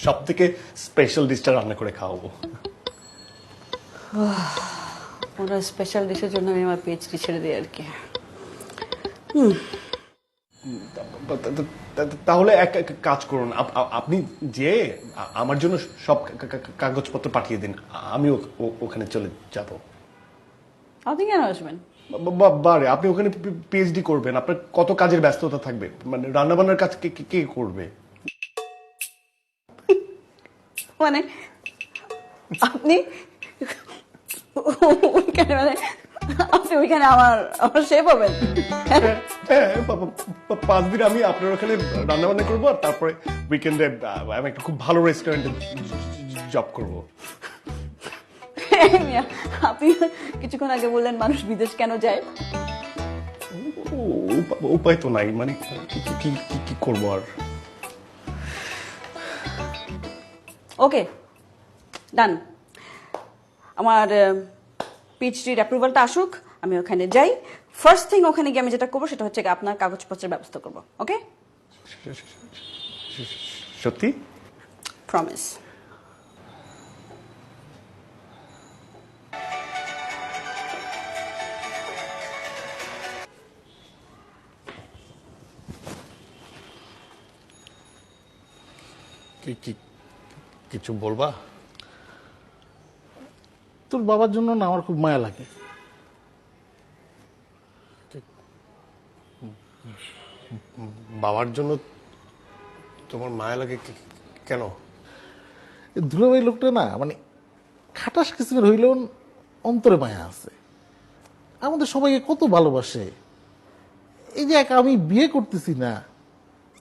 সব থেকে স্পেশাল ডিশটা রান্না করে খাওয়াবো। ওরা স্পেশাল ডিশের জন্য আমি আমার পিএইচডি ছেড়ে দিই আর কি। তাহলে এক এক কাজ করুন, আপনি যে আমার জন্য সব কাগজপত্র পাঠিয়ে দিন, আমি ওখানে চলে যাব। আপনি কেন আসবেন? বারে, আপনি ওখানে পিএইচডি করবেন, আপনার কত কাজের ব্যস্ততা থাকবে, মানে রান্নাবান্নার কাজ কে কে করবে? মানে আপনি ওইখানে মানে আপনি ওইখানে আমার আমার শেফ হবেন? হ্যাঁ, 5 দিন আমি আপনার ওখানে রান্না বান্না করবো, আর তারপরে উইকেন্ডে আমি একটা খুব ভালো রেস্টুরেন্টে জব করবো। মিয়া, আপনি কিছুক্ষণ আগে বললেন মানুষ বিদেশ কেন যায়? উপায় তো নাই, মানে কি কি করবো আর। ওকে, ডান। আমার পিএইচডির অ্যাপ্রুভালটা আসুক, আমি ওখানে যাই। ফার্স্ট থিং ওখানে গিয়ে আমি যেটা করবো সেটা হচ্ছে আপনার কাগজপত্রের ব্যবস্থা করবো। ওকে, সত্যি? প্রমিস। কিছু বলবা? তোর বাবার জন্য না আমার খুব মায়া লাগে। বাবার জন্য তোমার মায়া লাগে কেন? এই দুলাভাই লোকটা না মানে খাটাস কিসিমের হইলেও অন্তরে মায়া আছে, আমাদের সবাইকে কত ভালোবাসে। এই যে আমি বিয়ে করতেছি না,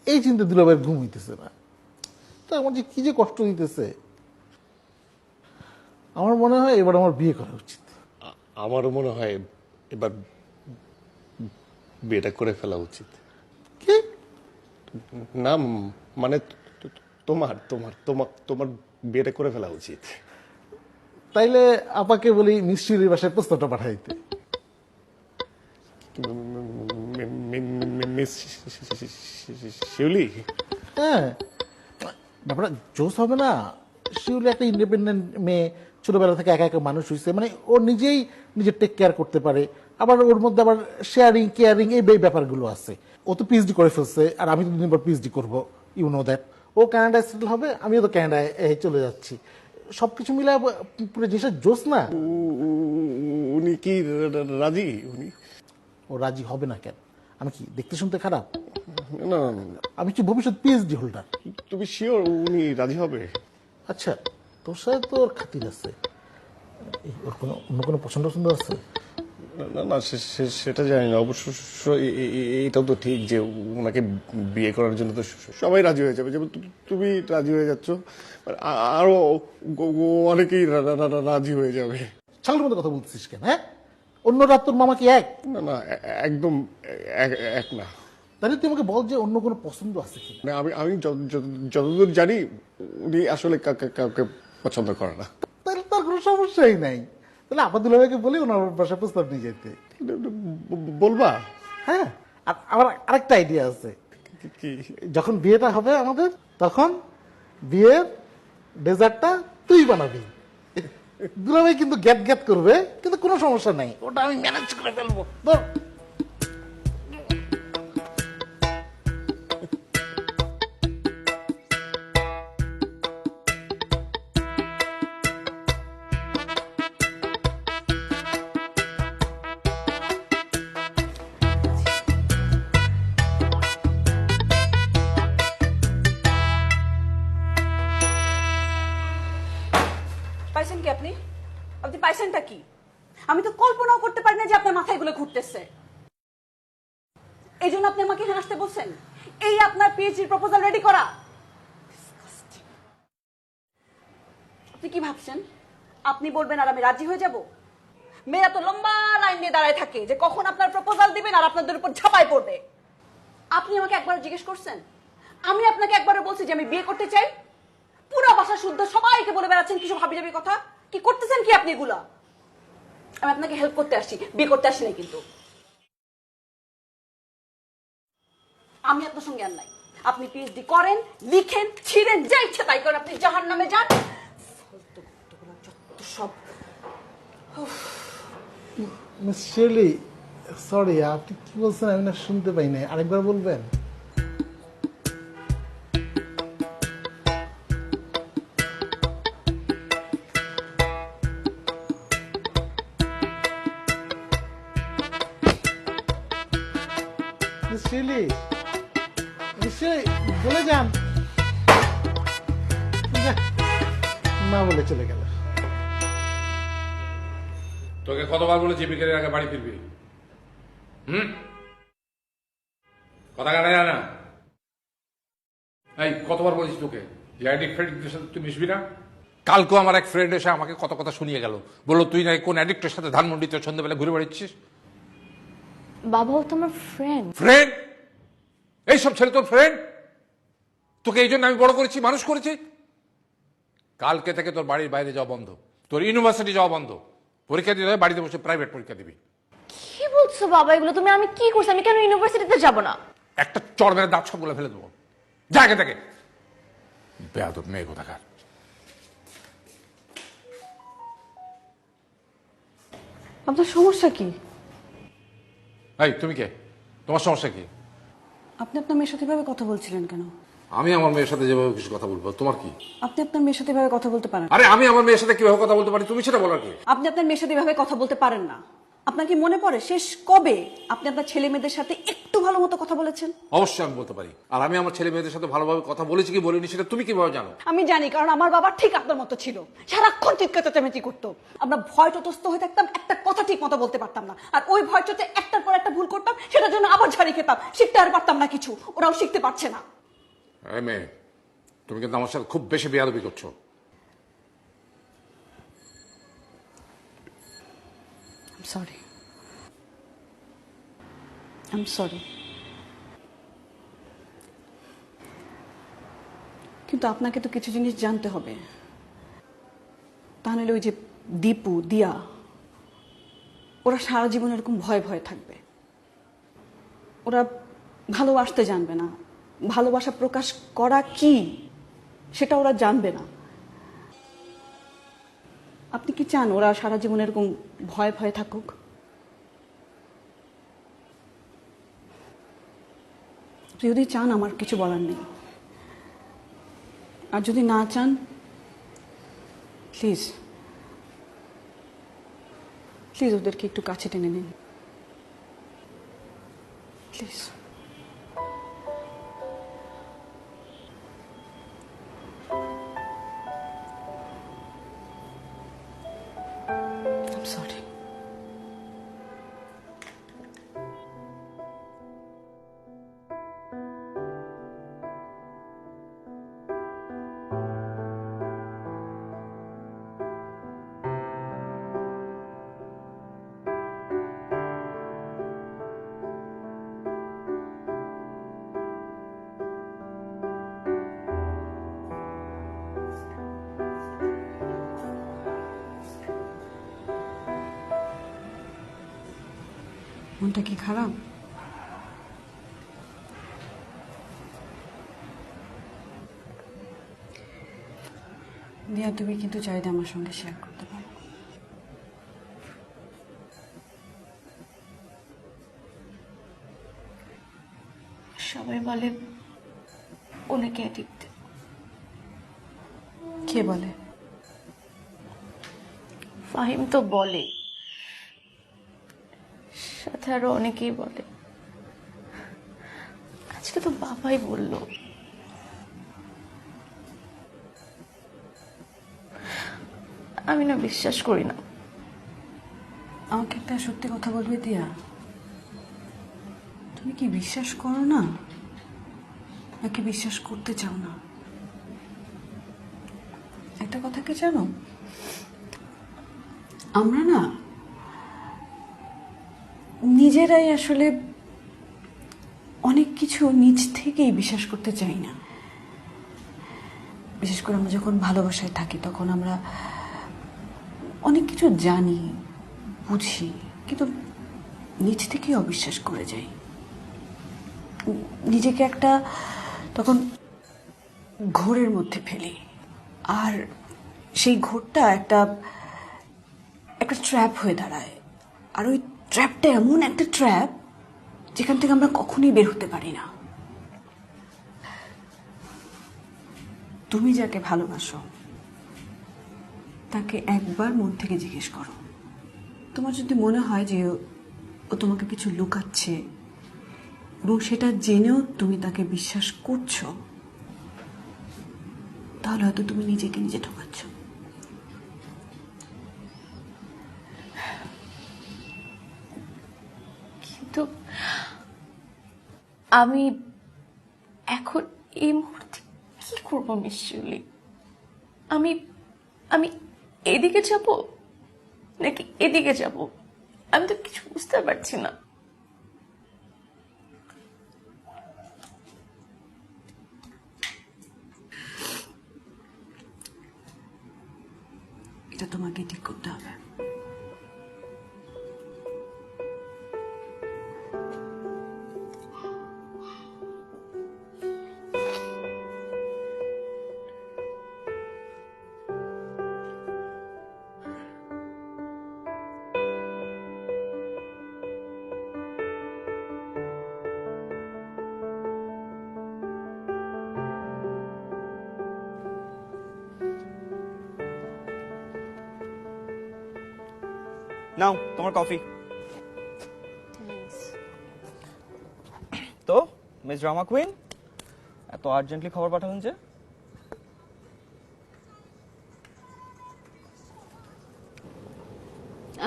এই চিন্তা দুলাভাইয়ের ঘুম হইতেছে না। তা আমার যে কি যে কষ্ট দিতেছে। আমার মনে হয় এবার আমার বিয়ে করা উচিত। আমারও মনে হয় এবার বিয়েটা করে ফেলা উচিত। কি? না মানে তোমার তোমার তোমার তোমার বিয়েটা করে ফেলা উচিত। তাইলে আপাকে বলি মিষ্টির বাসায় প্রস্তাবটা পাঠাই দিতে। মিস শিউলি? হ্যাঁ, ব্যাপারটা জোস হবে না? শিউলি একটা ইন্ডিপেন্ডেন্ট মেয়ে, ছোটবেলা থেকে একা একা মানুষ হয়েছে, মানে ও নিজেই নিজের টেক কেয়ার করতে পারে। আবার ওর মধ্যে আবার শেয়ারিং কেয়ারিং এই ব্যাপারগুলো আছে। ও তো পিএইচডি করে ফেলছে, আর আমি তো দুদিন পর পিএইচডি করবো, ইউ নো দ্যাট। ও কানাডায় সেটেল হবে, আমিও তো কানাডায় চলে যাচ্ছি। সবকিছু মিলে পুরো জিনিসটা জোস না? উনি কি রাজি? উনি ও রাজি হবে না কেন? আমি কি দেখতে শুনতে খারাপ? না, আমি কি ভবিষ্যৎ পিএইচডি হোল্ডার। তুমি শিওর উনি রাজি হবে? আচ্ছা, তোর সাথে তো ওর খাতির আছে, ওর কোনো অন্য কোনো পছন্দ আছে? না না, সেটা জানি না অবশ্য। এটাও তো ঠিক যে ওনাকে বিয়ে করার জন্য তো সবাই রাজি হয়ে যাবে, যেমন তুমি রাজি হয়ে যাচ্ছ, আরো অনেকেই রাজি হয়ে যাবে। ছাগলের মতো কথা বলছিস কেন? হ্যাঁ, অন্য রাত তোর মামা কি এক? না না, একদম এক না। তাহলে তুই আমাকে বল যে অন্য কোনো পছন্দ আছে কি? মানে আমি যতদূর জানি উনি আসলে কাউকে পছন্দ করে না। তাহলে তার কোনো সমস্যাই নাই। তাহলে আপাদুল্লাহ ভাইকে বলে ওনার বাসায় প্রস্তাব নিয়ে যেতে। বলবা? হ্যাঁ, আর আমার আরেকটা আইডিয়া আছে। কি? যখন বিয়েটা হবে আমাদের, তখন বিয়ের ডেজার্টটা তুই বানাবি। দুলাভাই কিন্তু গ্যাট গ্যাট করবে, কিন্তু কোনো সমস্যা নাই, ওটা আমি ম্যানেজ করে ফেলবো। ধর। পাইছেন কি আপনি? আপনি পাইছেনটা কি? আমি তো কল্পনাও করতে পারি না যে আপনার মাথায় এগুলো ঘুরতেছে। এই জন্য আপনি আমাকে এখানে আসতে বলছেন? এই আপনার পিএইচডি প্রপোজাল রেডি করা? আপনি কি ভাবছেন আপনি বলবেন আর আমি রাজি হয়ে যাব? মেয়েরা তো লম্বা লাইন দিয়ে দাঁড়ায় থাকে যে কখন আপনার প্রপোজাল দিবেন আর আপনাদের উপর ঝাঁপায় পড়বে। আপনি আমাকে একবার জিজ্ঞেস করছেন? আমি আপনাকে একবারে বলছি যে আমি বিয়ে করতে চাই? পুরো বাসা শুদ্ধ সবাইকে বলে বেড়াচ্ছেন কিছু হাবিজাবি কথা। কি করতেছেন কি আপনি এগুলা? আমি আপনাকে হেল্প করতে আসছি, বিয়ে করতে আসি নাই। কিন্তু আমি আপনার সঙ্গে আর নাই। আপনি পিএইচডি করেন, লিখেন, ছিঁড়েন, যা ইচ্ছা তাই করেন। আপনি জাহান্নামে যান। মিস শিরলি, সরি, আপনি কি বলছেন আমি না শুনতে পাই নাই, আরেকবার বলবেন? শিলি, বলে যান। যাহ, না বলে চলে গেল। তোকে কতবার বলেছি বিকেলের আগে বাড়ি ফিরবি? কথা কাটা যায় না। এই কতবার বলেছি তোকে অ্যাডিক্ট ফ্রেডিক্টের সাথে তুই মিশবি না? কালকেও আমার এক ফ্রেন্ড এসে আমাকে কত কথা শুনিয়ে গেল, বললো তুই নাকি কোন অ্যাডিক্টের সাথে ধানমন্ডিতে সন্ধ্যাবেলা ঘুরে বেড়াচ্ছিস। বাবাও তো আমার ফ্রেন্ড। ফ্রেন্ড? এইসব ছেলে তোর ফ্রেন্ড? তোকে এই জন্য আমি বড় করেছি, মানুষ করেছি। কালকে থেকে তোর বাড়ির বাইরে যাওয়া বন্ধ, তোর ইউনিভার্সিটি যাওয়া বন্ধ। পরীক্ষা দিতে হবে বাড়িতে বসে প্রাইভেট পরীক্ষা দিবি। কি বলছো বাবা এগুলো তুমি? আমি কি করছি? আমি কেন ইউনিভার্সিটিতে যাব না? একটা চড় মেরে দাঁত সব বলে ফেলে দেবো। জায়গা থেকে বেয়াদব মেয়ে কোথাকার। আপনার সমস্যা কি? এই তুমি কে? তোমার সমস্যা কি? আপনি আপনার মেয়ের সাথে এভাবে কথা বলছিলেন কেন? আমি আমার মেয়ের সাথে যেভাবে কিছু কথা বলবো, তোমার কি? আপনি আপনার মেয়ের সাথে এভাবে কথা বলতে পারেন? আরে আমি আমার মেয়ের সাথে কিভাবে কথা বলতে পারি তুমি সেটা বলার কি? আপনি আপনার মেয়ের সাথে এভাবে কথা বলতে পারেন না। আপনার কি মনে পড়ে শেষ কবে আপনি আপনার ছেলে মেয়েদের সাথে একটু ভালো মতো কথা বলেছেন? অবশ্যই আমি বলতে পারি। আর আমি আমার ছেলে মেয়েদের সাথে ভালোভাবে কথা বলেছি কি বলিনি সেটা তুমি কিভাবে জানো? আমি জানি, কারণ আমার বাবা ঠিক আপনার মতো ছিল, সারাক্ষণ চিৎকার চেঁচামেচি করতো। আমরা ভয় ততস্থ হয়ে থাকতাম, একটা কথা ঠিক মতো বলতে পারতাম না, আর ওই ভয় চোটে একটার পর একটা ভুল করতাম, সেটার জন্য আবার ঝাড়ি খেতাম, শিখতে আর পারতাম না কিছু, ওরাও শিখতে পারছে না। এই মেয়ে, তুমি কিন্তু আমার সাথে খুব বেশি বেয়াদবি করছো। Sorry, I'm sorry. কিন্তু আপনাকে তো কিছু জিনিস জানতে হবে, তাহলে ওই যে দীপু দিয়া ওরা সারা জীবন এরকম ভয় ভয় থাকবে। ওরা ভালোবাসতে জানবে না, ভালোবাসা প্রকাশ করা কি সেটা ওরা জানবে না। আপনি কি চান ওরা সারা জীবন এরকম ভয় ভয় থাকুক? যদি চান আমার কিছু বলার নেই, আর যদি না চান প্লিজ প্লিজ ওদেরকে একটু কাছে টেনে নিন প্লিজ। I'm sorry. মনটা কি খারাপ? দিয়া, তুমি কিন্তু চাইলে আমার সঙ্গে শেয়ার করতে পারো। সবাই বলে অনেকে অ্যাডিক্ট। কে বলে? ফাহিম তো বলে, সাথে আরো অনেকেই বলে। আজকে তো বাবাই বলল। আমি না বিশ্বাস করি না। আমাকে একটা সত্যি কথা বলবে দিয়া? তুমি কি বিশ্বাস করো না, নাকি বিশ্বাস করতে চাও না? একটা কথা কি জানো, আমরা না নিজেরাই আসলে অনেক কিছু নিজ থেকেই বিশ্বাস করতে চাই না। বিশেষ করে আমরা যখন ভালোবাসায় থাকি তখন আমরা অনেক কিছু জানি, বুঝি, কিন্তু নিজ থেকেই অবিশ্বাস করে যাই। নিজেকে একটা তখন ঘোরের মধ্যে ফেলি, আর সেই ঘোরটা একটা ট্র্যাপ হয়ে দাঁড়ায়, আর ওই ট্র্যাপটা এমন একটা ট্র্যাপ যেখান থেকে আমরা কখনোই বের হতে পারি না। তুমি যাকে ভালোবাসো তাকে একবার মন থেকে জিজ্ঞেস করো। তোমার যদি মনে হয় যে ও তোমাকে কিছু লুকাচ্ছে এবং সেটা জেনেও তুমি তাকে বিশ্বাস করছো, তাহলে হয়তো তুমি নিজেকে নিজে ঠকাচ্ছ। কিন্তু আমি এখন এই মুহূর্তে কি করবো মিশলি? আমি আমি এদিকে যাব নাকি এদিকে যাব? আমি তো কিছু বুঝতে পারছি না। এটা তোমাকে ঠিক করতে হবে। নাও তোমার কফি। তো মিস ড্রামা কুইন, এত আর্জেন্টলি খবর পাঠালেন যে?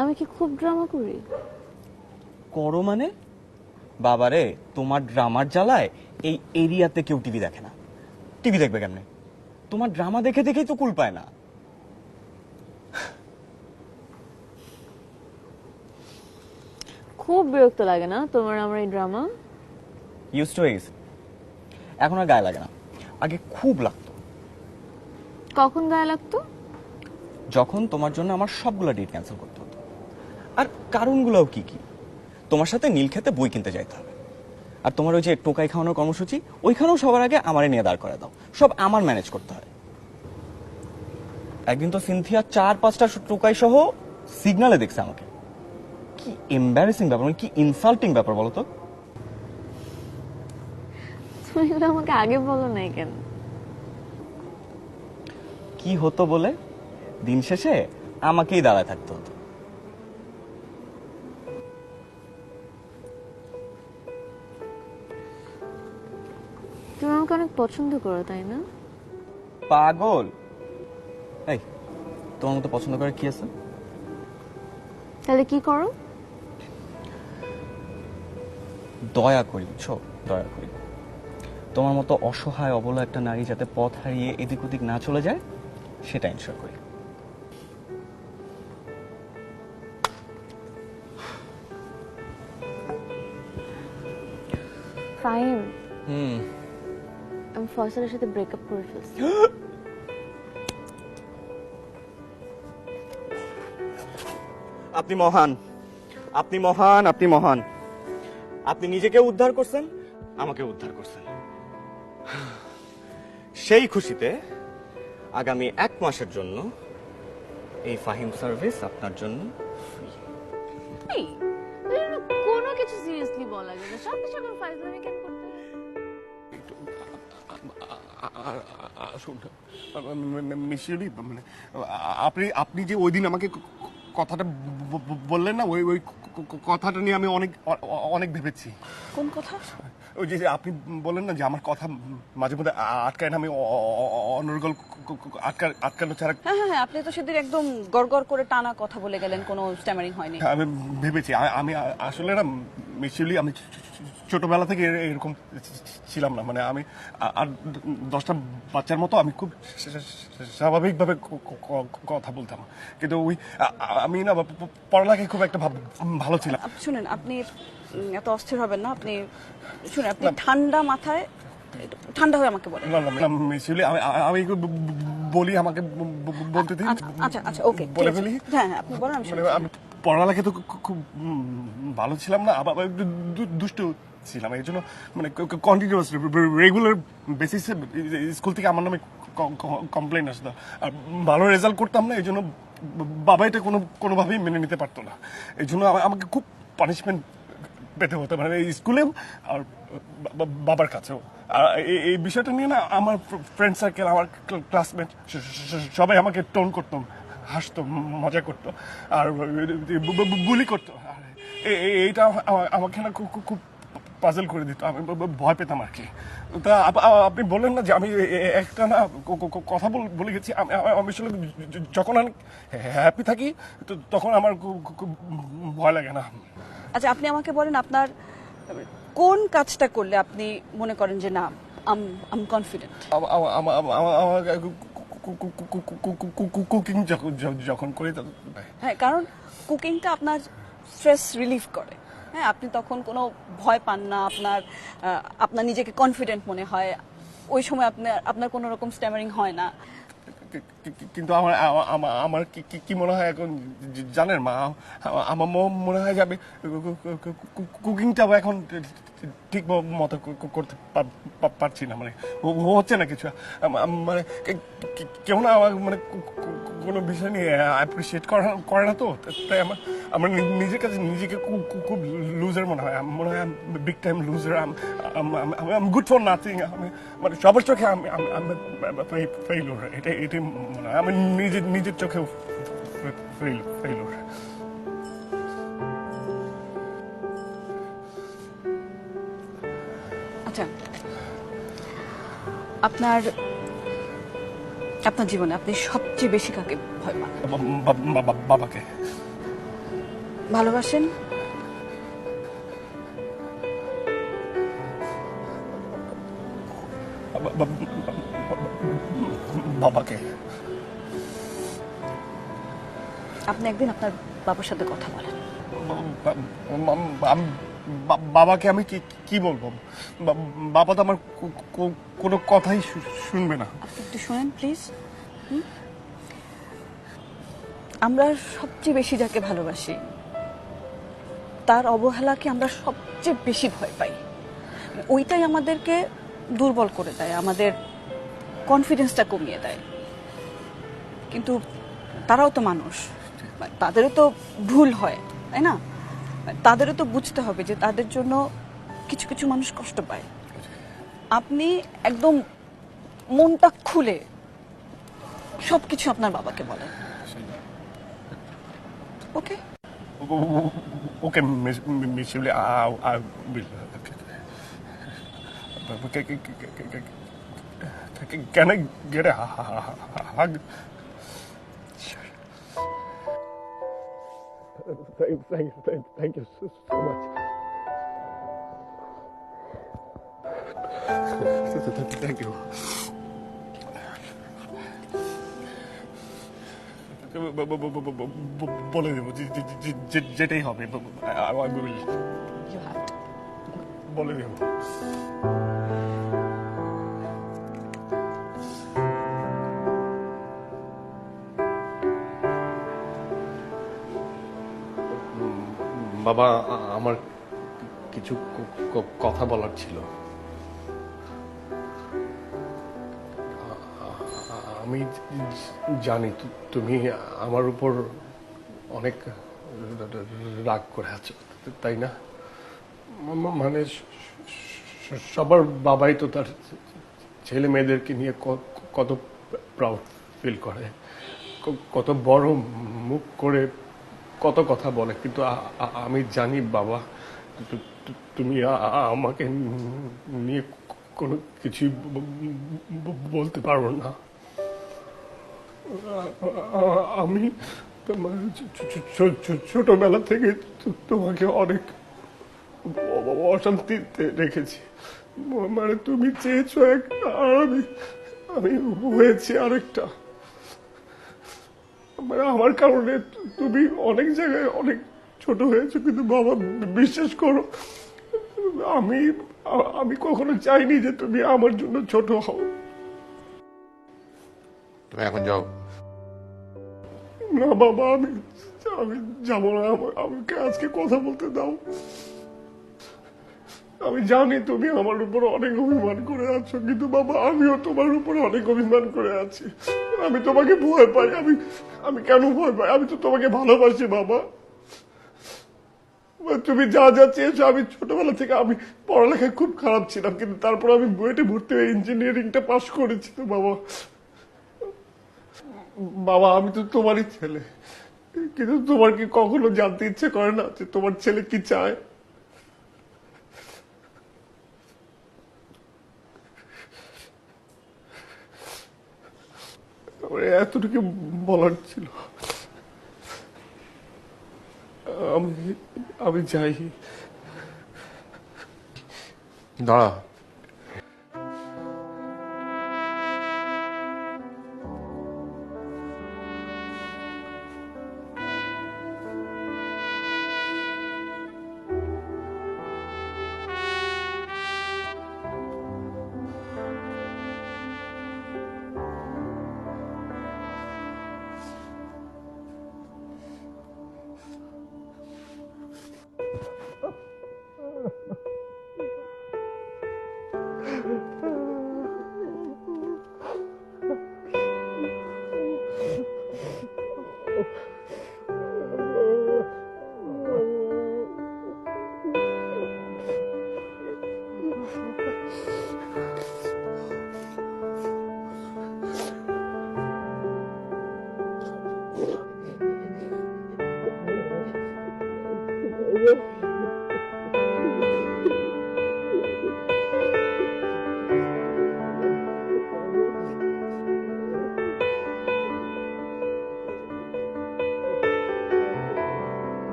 আমি কি খুব ড্রামা করি? করো মানে? বাবারে, তোমার ড্রামার জ্বালায় এই এরিয়াতে কেউ টিভি দেখে না। টিভি দেখবে কেমনে? তোমার ড্রামা দেখে দেখেই তো কুল পায় না। খুব বিরক্ত লাগে না তোমার আমার এই ড্রামা? Use to is. এখন আর গায়ে লাগে না, আগে খুব লাগতো। কখন গায়ে লাগতো? যখন তোমার জন্য আমার সবগুলো ডেট ক্যান্সেল করতে হতো। আর কারণগুলোও কি কি? তোমার সাথে নীলক্ষেতে বই কিনতে যাইতে হবে, আর তোমার ওই যে টোকাই খাওয়ানোর কর্মসূচি, ওইখানেও সবার আগে আমারে নিয়ে দাঁড় করে দাও, সব আমার ম্যানেজ করতে হয়। একদিন তো সিনথিয়া 4-5টা টোকাই সহ সিগনালে দেখছে আমাকে। কি এম্বারেসিং ব্যাপার, মানে কি ইনসাল্টিং ব্যাপার বলো তো। তুমি এগুলো আমাকে আগে বলো নাই কেন? কি হতো বলে, দিন শেষে আমাকেই দাঁড়ায় থাকতে হতো। তুমি আমাকে অনেক পছন্দ করো তাই না? পাগল। এই, তোমার মতো পছন্দ করার কি আছে? তাহলে কি করো? দয়া করি, বুঝছো, দয়া করি। তোমার মতো অসহায় অবলা একটা নারী যাতে পথ হারিয়ে এদিক ওদিক না চলে যায়, সেটা এনশিওর করি। ফাহিম, হুম। আমি ফয়সালের সাথে ব্রেকআপ করে ফেলছি। আপনি মহান, আপনি মহান, আপনি মহান। আপনি নিজেকে উদ্ধার করছেন, আমাকে উদ্ধার করছেন। সেই খুশিতে আগামী 1 মাসের জন্য এই ফাহিম সার্ভিস আপনার জন্য ফ্রি। এই, কোনো কিছু সিরিয়াসলি বলা যায় না, সব কিছু এখন ফাইজলামি কেন করতে হয়? মিশরি, মানে আপনি আপনি যে ওই দিন আমাকে কথাটা বললেন না, ওই ওই কথাটা নিয়ে আমি অনেক অনেক ভেবেছি। কোন কথা? ওই যে আপনি বলেন না যে আমার কথা মাঝে মধ্যে আটকায় না, আমি অনর্গল আটকানো ছাড়া। হ্যাঁ হ্যাঁ হ্যাঁ, আপনি তো সেদিন একদম গড়গড় করে টানা কথা বলে গেলেন, কোনো স্ট্যামারিং হয়নি। আমি ভেবেছি, আমি আসলে না মিশরি, আমি ছোটবেলা থেকে এরকম ছিলাম না। মানে আমি আর 10টা বাচ্চার মতো আমি খুব স্বাভাবিকভাবে কথা বলতাম, কিন্তু ওই আমি না পড়ালেখায় খুব একটা ভালো ছিলাম। শুনেন, আপনি এত অস্থির হবেন না। আপনি শুনেন, আপনি ঠান্ডা মাথায় একটু ঠান্ডা হয়ে আমাকে বলেন। না না মিশরি, আমি বলি, আমাকে বলতে দিন। আচ্ছা আচ্ছা, ওকে, বলে ফেলি। হ্যাঁ হ্যাঁ, আপনি বলেন, আমি মানে শুনছি। আমি পড়ালেখা তো খুব ভালো ছিলাম না, আবার একটু দুষ্ট ছিলাম। এই জন্য মানে কন্টিনিউয়াস রেগুলার বেসিসে স্কুল থেকে আমার নামে কমপ্লেন আসতো, আর ভালো রেজাল্ট করতাম না। এই জন্য বাবা এটা কোনোভাবেই মেনে নিতে পারতো না। এই জন্য আমাকে খুব পানিশমেন্ট পেতে হতো, মানে স্কুলেও আর বাবার কাছেও। আর এই বিষয়টা নিয়ে না আমার ফ্রেন্ড সার্কেল, আমার ক্লাসমেট সবাই আমাকে টোন করতো, হাসতো, মজা করতো আর বুলি করতো। আর এইটা আমাকে না খুব পাজল করে দিত, আমি ভয় পেতাম আর কি। তা আপনি বললেন না যে আমি একটা না কথা বলে গেছি, আমি আসলে যখন আমি হ্যাপি থাকি তখন আমার খুব ভয় লাগে না। আচ্ছা, আপনি আমাকে বলেন আপনার কোন কাজটা করলে আপনি মনে করেন যে না আম কনফিডেন্ট? কুকিং যখন করি। হ্যাঁ, কারণ কুকিংটা আপনার স্ট্রেস রিলিফ করে। হ্যাঁ, আপনি তখন কোনো ভয় পান না, আপনার নিজেকে কনফিডেন্ট মনে হয়, ওই সময় আপনার কোনো রকম স্ট্যামারিং হয় না। কিন্তু আমার কি মনে হয় এখন জানেন মা, আমার মনে হয় যে আমি কুকিংটা এখন ঠিক মতো করতে পারছি না, মানে হচ্ছে না কিছু, মানে কেউ না আমার মানে কোনো বিষয় নিয়ে অ্যাপ্রিসিয়েট করে না, তো তাই আমার নিজের কাছে নিজেকে খুব লুজার মনে হয়, বিগ টাইম লুজার, আমি গুড ফর নাথিং, আমি মানে সবার চোখে আমি ফেইলুর, এটাই মনে হয়, আমি নিজের চোখেও ফেইলুর। আচ্ছা, আপনার জীবনে আপনি সবচেয়ে বেশি কাকে ভয় পান? বাবাকে। ভালোবাসেন? বাবাকে। আপনি একদিন আপনার বাবার সাথে কথা বলেন। বাবাকে আমি কি বলবো? বাবা তো আমার কোনো কথাই শুনবে না। আপনি একটু শোনেন প্লিজ। আমরা সবচেয়ে বেশি যাকে ভালোবাসি তার অবহেলাকে আমরা সবচেয়ে বেশি ভয় পাই, ওইটাই আমাদেরকে দুর্বল করে দেয়, আমাদের কনফিডেন্সটা কমিয়ে দেয়। কিন্তু তারাও তো মানুষ, তাদেরও তো ভুল হয়, তাই না? তাদেরও তো বুঝতে হবে যে তাদের জন্য কিছু কিছু মানুষ কষ্ট পায়। আপনি একদম মনটা খুলে সবকিছু আপনার বাবাকে বলেন, okay? Okay miss Yuli, I will. Can I get a hug? Thank you so much. Thank you. বলে দেবো যেটাই হবে, বলে দেবো। বাবা, আমার কিছু কথা বলার ছিল। আমি জানি তুমি আমার উপর অনেক রাগ করে আছো, তাই না? মানে সবার বাবাই তো তার ছেলে মেয়েদেরকে নিয়ে কত প্রাউড ফিল করে, কত বড় মুখ করে কত কথা বলে, কিন্তু আমি জানি বাবা তুমি আমাকে নিয়ে কোনো কিছুই বলতে পারবো না। আমি ছোটবেলা থেকে তোমাকে অনেক অশান্তিতে রেখেছি, মানে তুমি চেয়েছো একটা আর আমি হয়েছি আরেকটা। মানে আমার কারণে তুমি অনেক জায়গায় অনেক ছোট হয়েছো, কিন্তু বাবা বিশ্বাস করো আমি কখনো চাইনি যে তুমি আমার জন্য ছোট হও। তুমি এখন যাও। না বাবা, আমি যাবো না, আমাকে আজকে কথা বলতে দাও। আমি জানি তুমি আমার উপর অনেক অভিমান করে আছো, কিন্তু বাবা আমিও তোমার উপর অনেক অভিমান করে আছি। আমি তোমাকে ভয় পাই। আমি কেন ভয় পাই? আমি তো তোমাকে ভালোবাসি বাবা। তুমি যা যা চেয়েছো, আমি ছোটবেলা থেকে আমি পড়ালেখায় খুব খারাপ ছিলাম, কিন্তু তারপর আমি বুয়েটে ভর্তি হয়ে ইঞ্জিনিয়ারিংটা পাশ করেছি। তো বাবা, বাবা আমি তো তোমারই ছেলে, কিন্তু তোমার কি কখনো জানতে ইচ্ছে করে না যে তোমার ছেলে কি চায়? আমার এতটুকু বলার ছিল। আমি আমি যাই। দাঁড়া,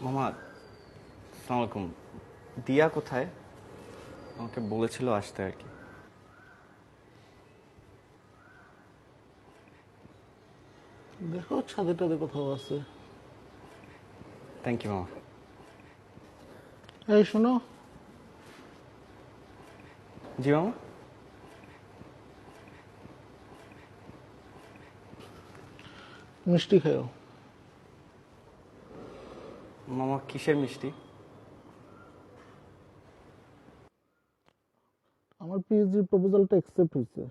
মামা আসসালামু আলাইকুম। দিয়া কোথায়? আমাকে বলেছিল আসতে আর কি। দেখো ছাদে টাদে কোথাও আছে। থ্যাংক ইউ মামা। এই শোনো, জি মামা। মিষ্টি খেও। মামা কিসের মিষ্টি? আমার পিএইচডি প্রপোজালটা অ্যাকসেপ্ট হয়েছে।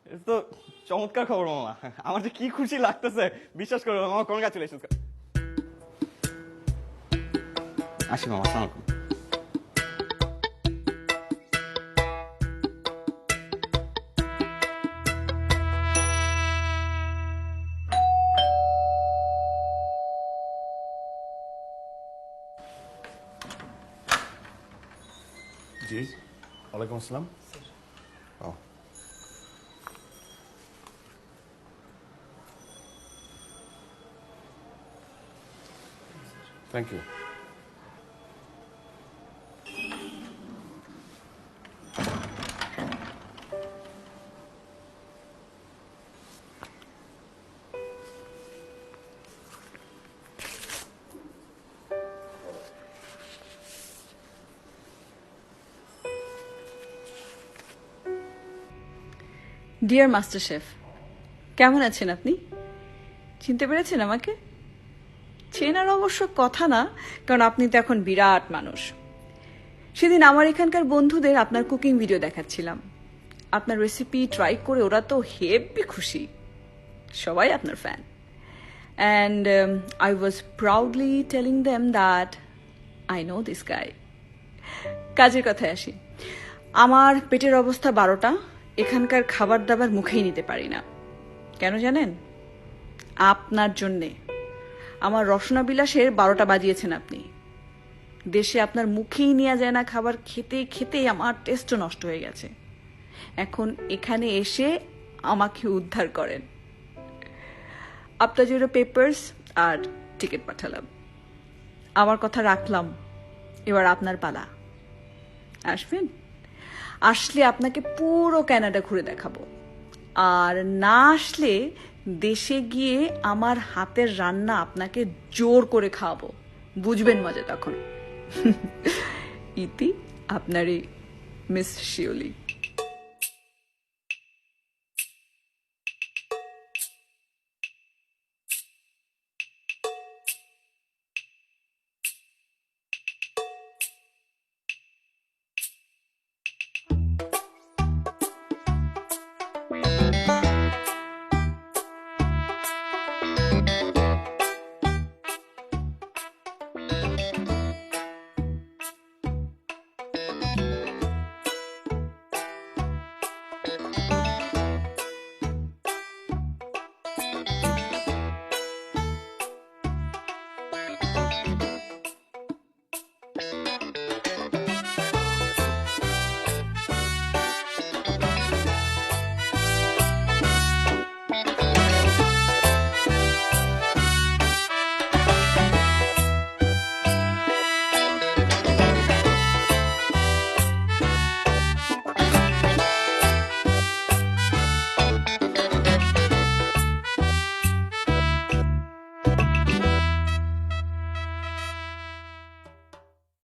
এটা তো চমৎকার খবর মামা, আমার যে কি খুশি লাগতেছে বিশ্বাস করো মামা। কনগ্রাচুলেশন। আসি মামা, আসসালামু আলাইকুম। জি, ওয়ালাইকুম আসসালাম। ও, thank you. Dear master chef, কেমন আছেন আপনি? চিনতে পেরেছেন আমাকে? চেনার অবশ্য কথা না, কারণ আপনি তো এখন বিরাট মানুষ। সেদিন আমার এখানকার বন্ধুদের আপনার কুকিং ভিডিও দেখাচ্ছিলাম। আপনার রেসিপি ট্রাই করে ওরা তো হেব্বি খুশি, সবাই আপনার fan. And I was proudly telling them that I know this guy. কাজের কথায় আসি। আমার পেটের অবস্থা 12টা, এখানকার খাবার দাবার মুখেই নিতে পারি না। কেন জানেন? আপনার জন্যে। আমার রসনা বিলাসের 12টা বাজিয়েছেন আপনি। দেশে আপনার মুখেই নেওয়া যায় না খাবার, খেতে খেতে আমার টেস্টও নষ্ট হয়ে গেছে। এখন এখানে এসে আমাকে উদ্ধার করেন। আপনার জন্য পেপারস আর টিকিট পাঠালাম। আমার কথা রাখলাম, এবার আপনার পালা। আসবেন? আসলে আপনাকে পুরো কানাডা ঘুরে দেখাবো, আর না আসলে দেশে গিয়ে আমার হাতের রান্না আপনাকে জোর করে খাওয়াবো, বুঝবেন মজা তখন। ইতি আপনারই মিস শিওলি।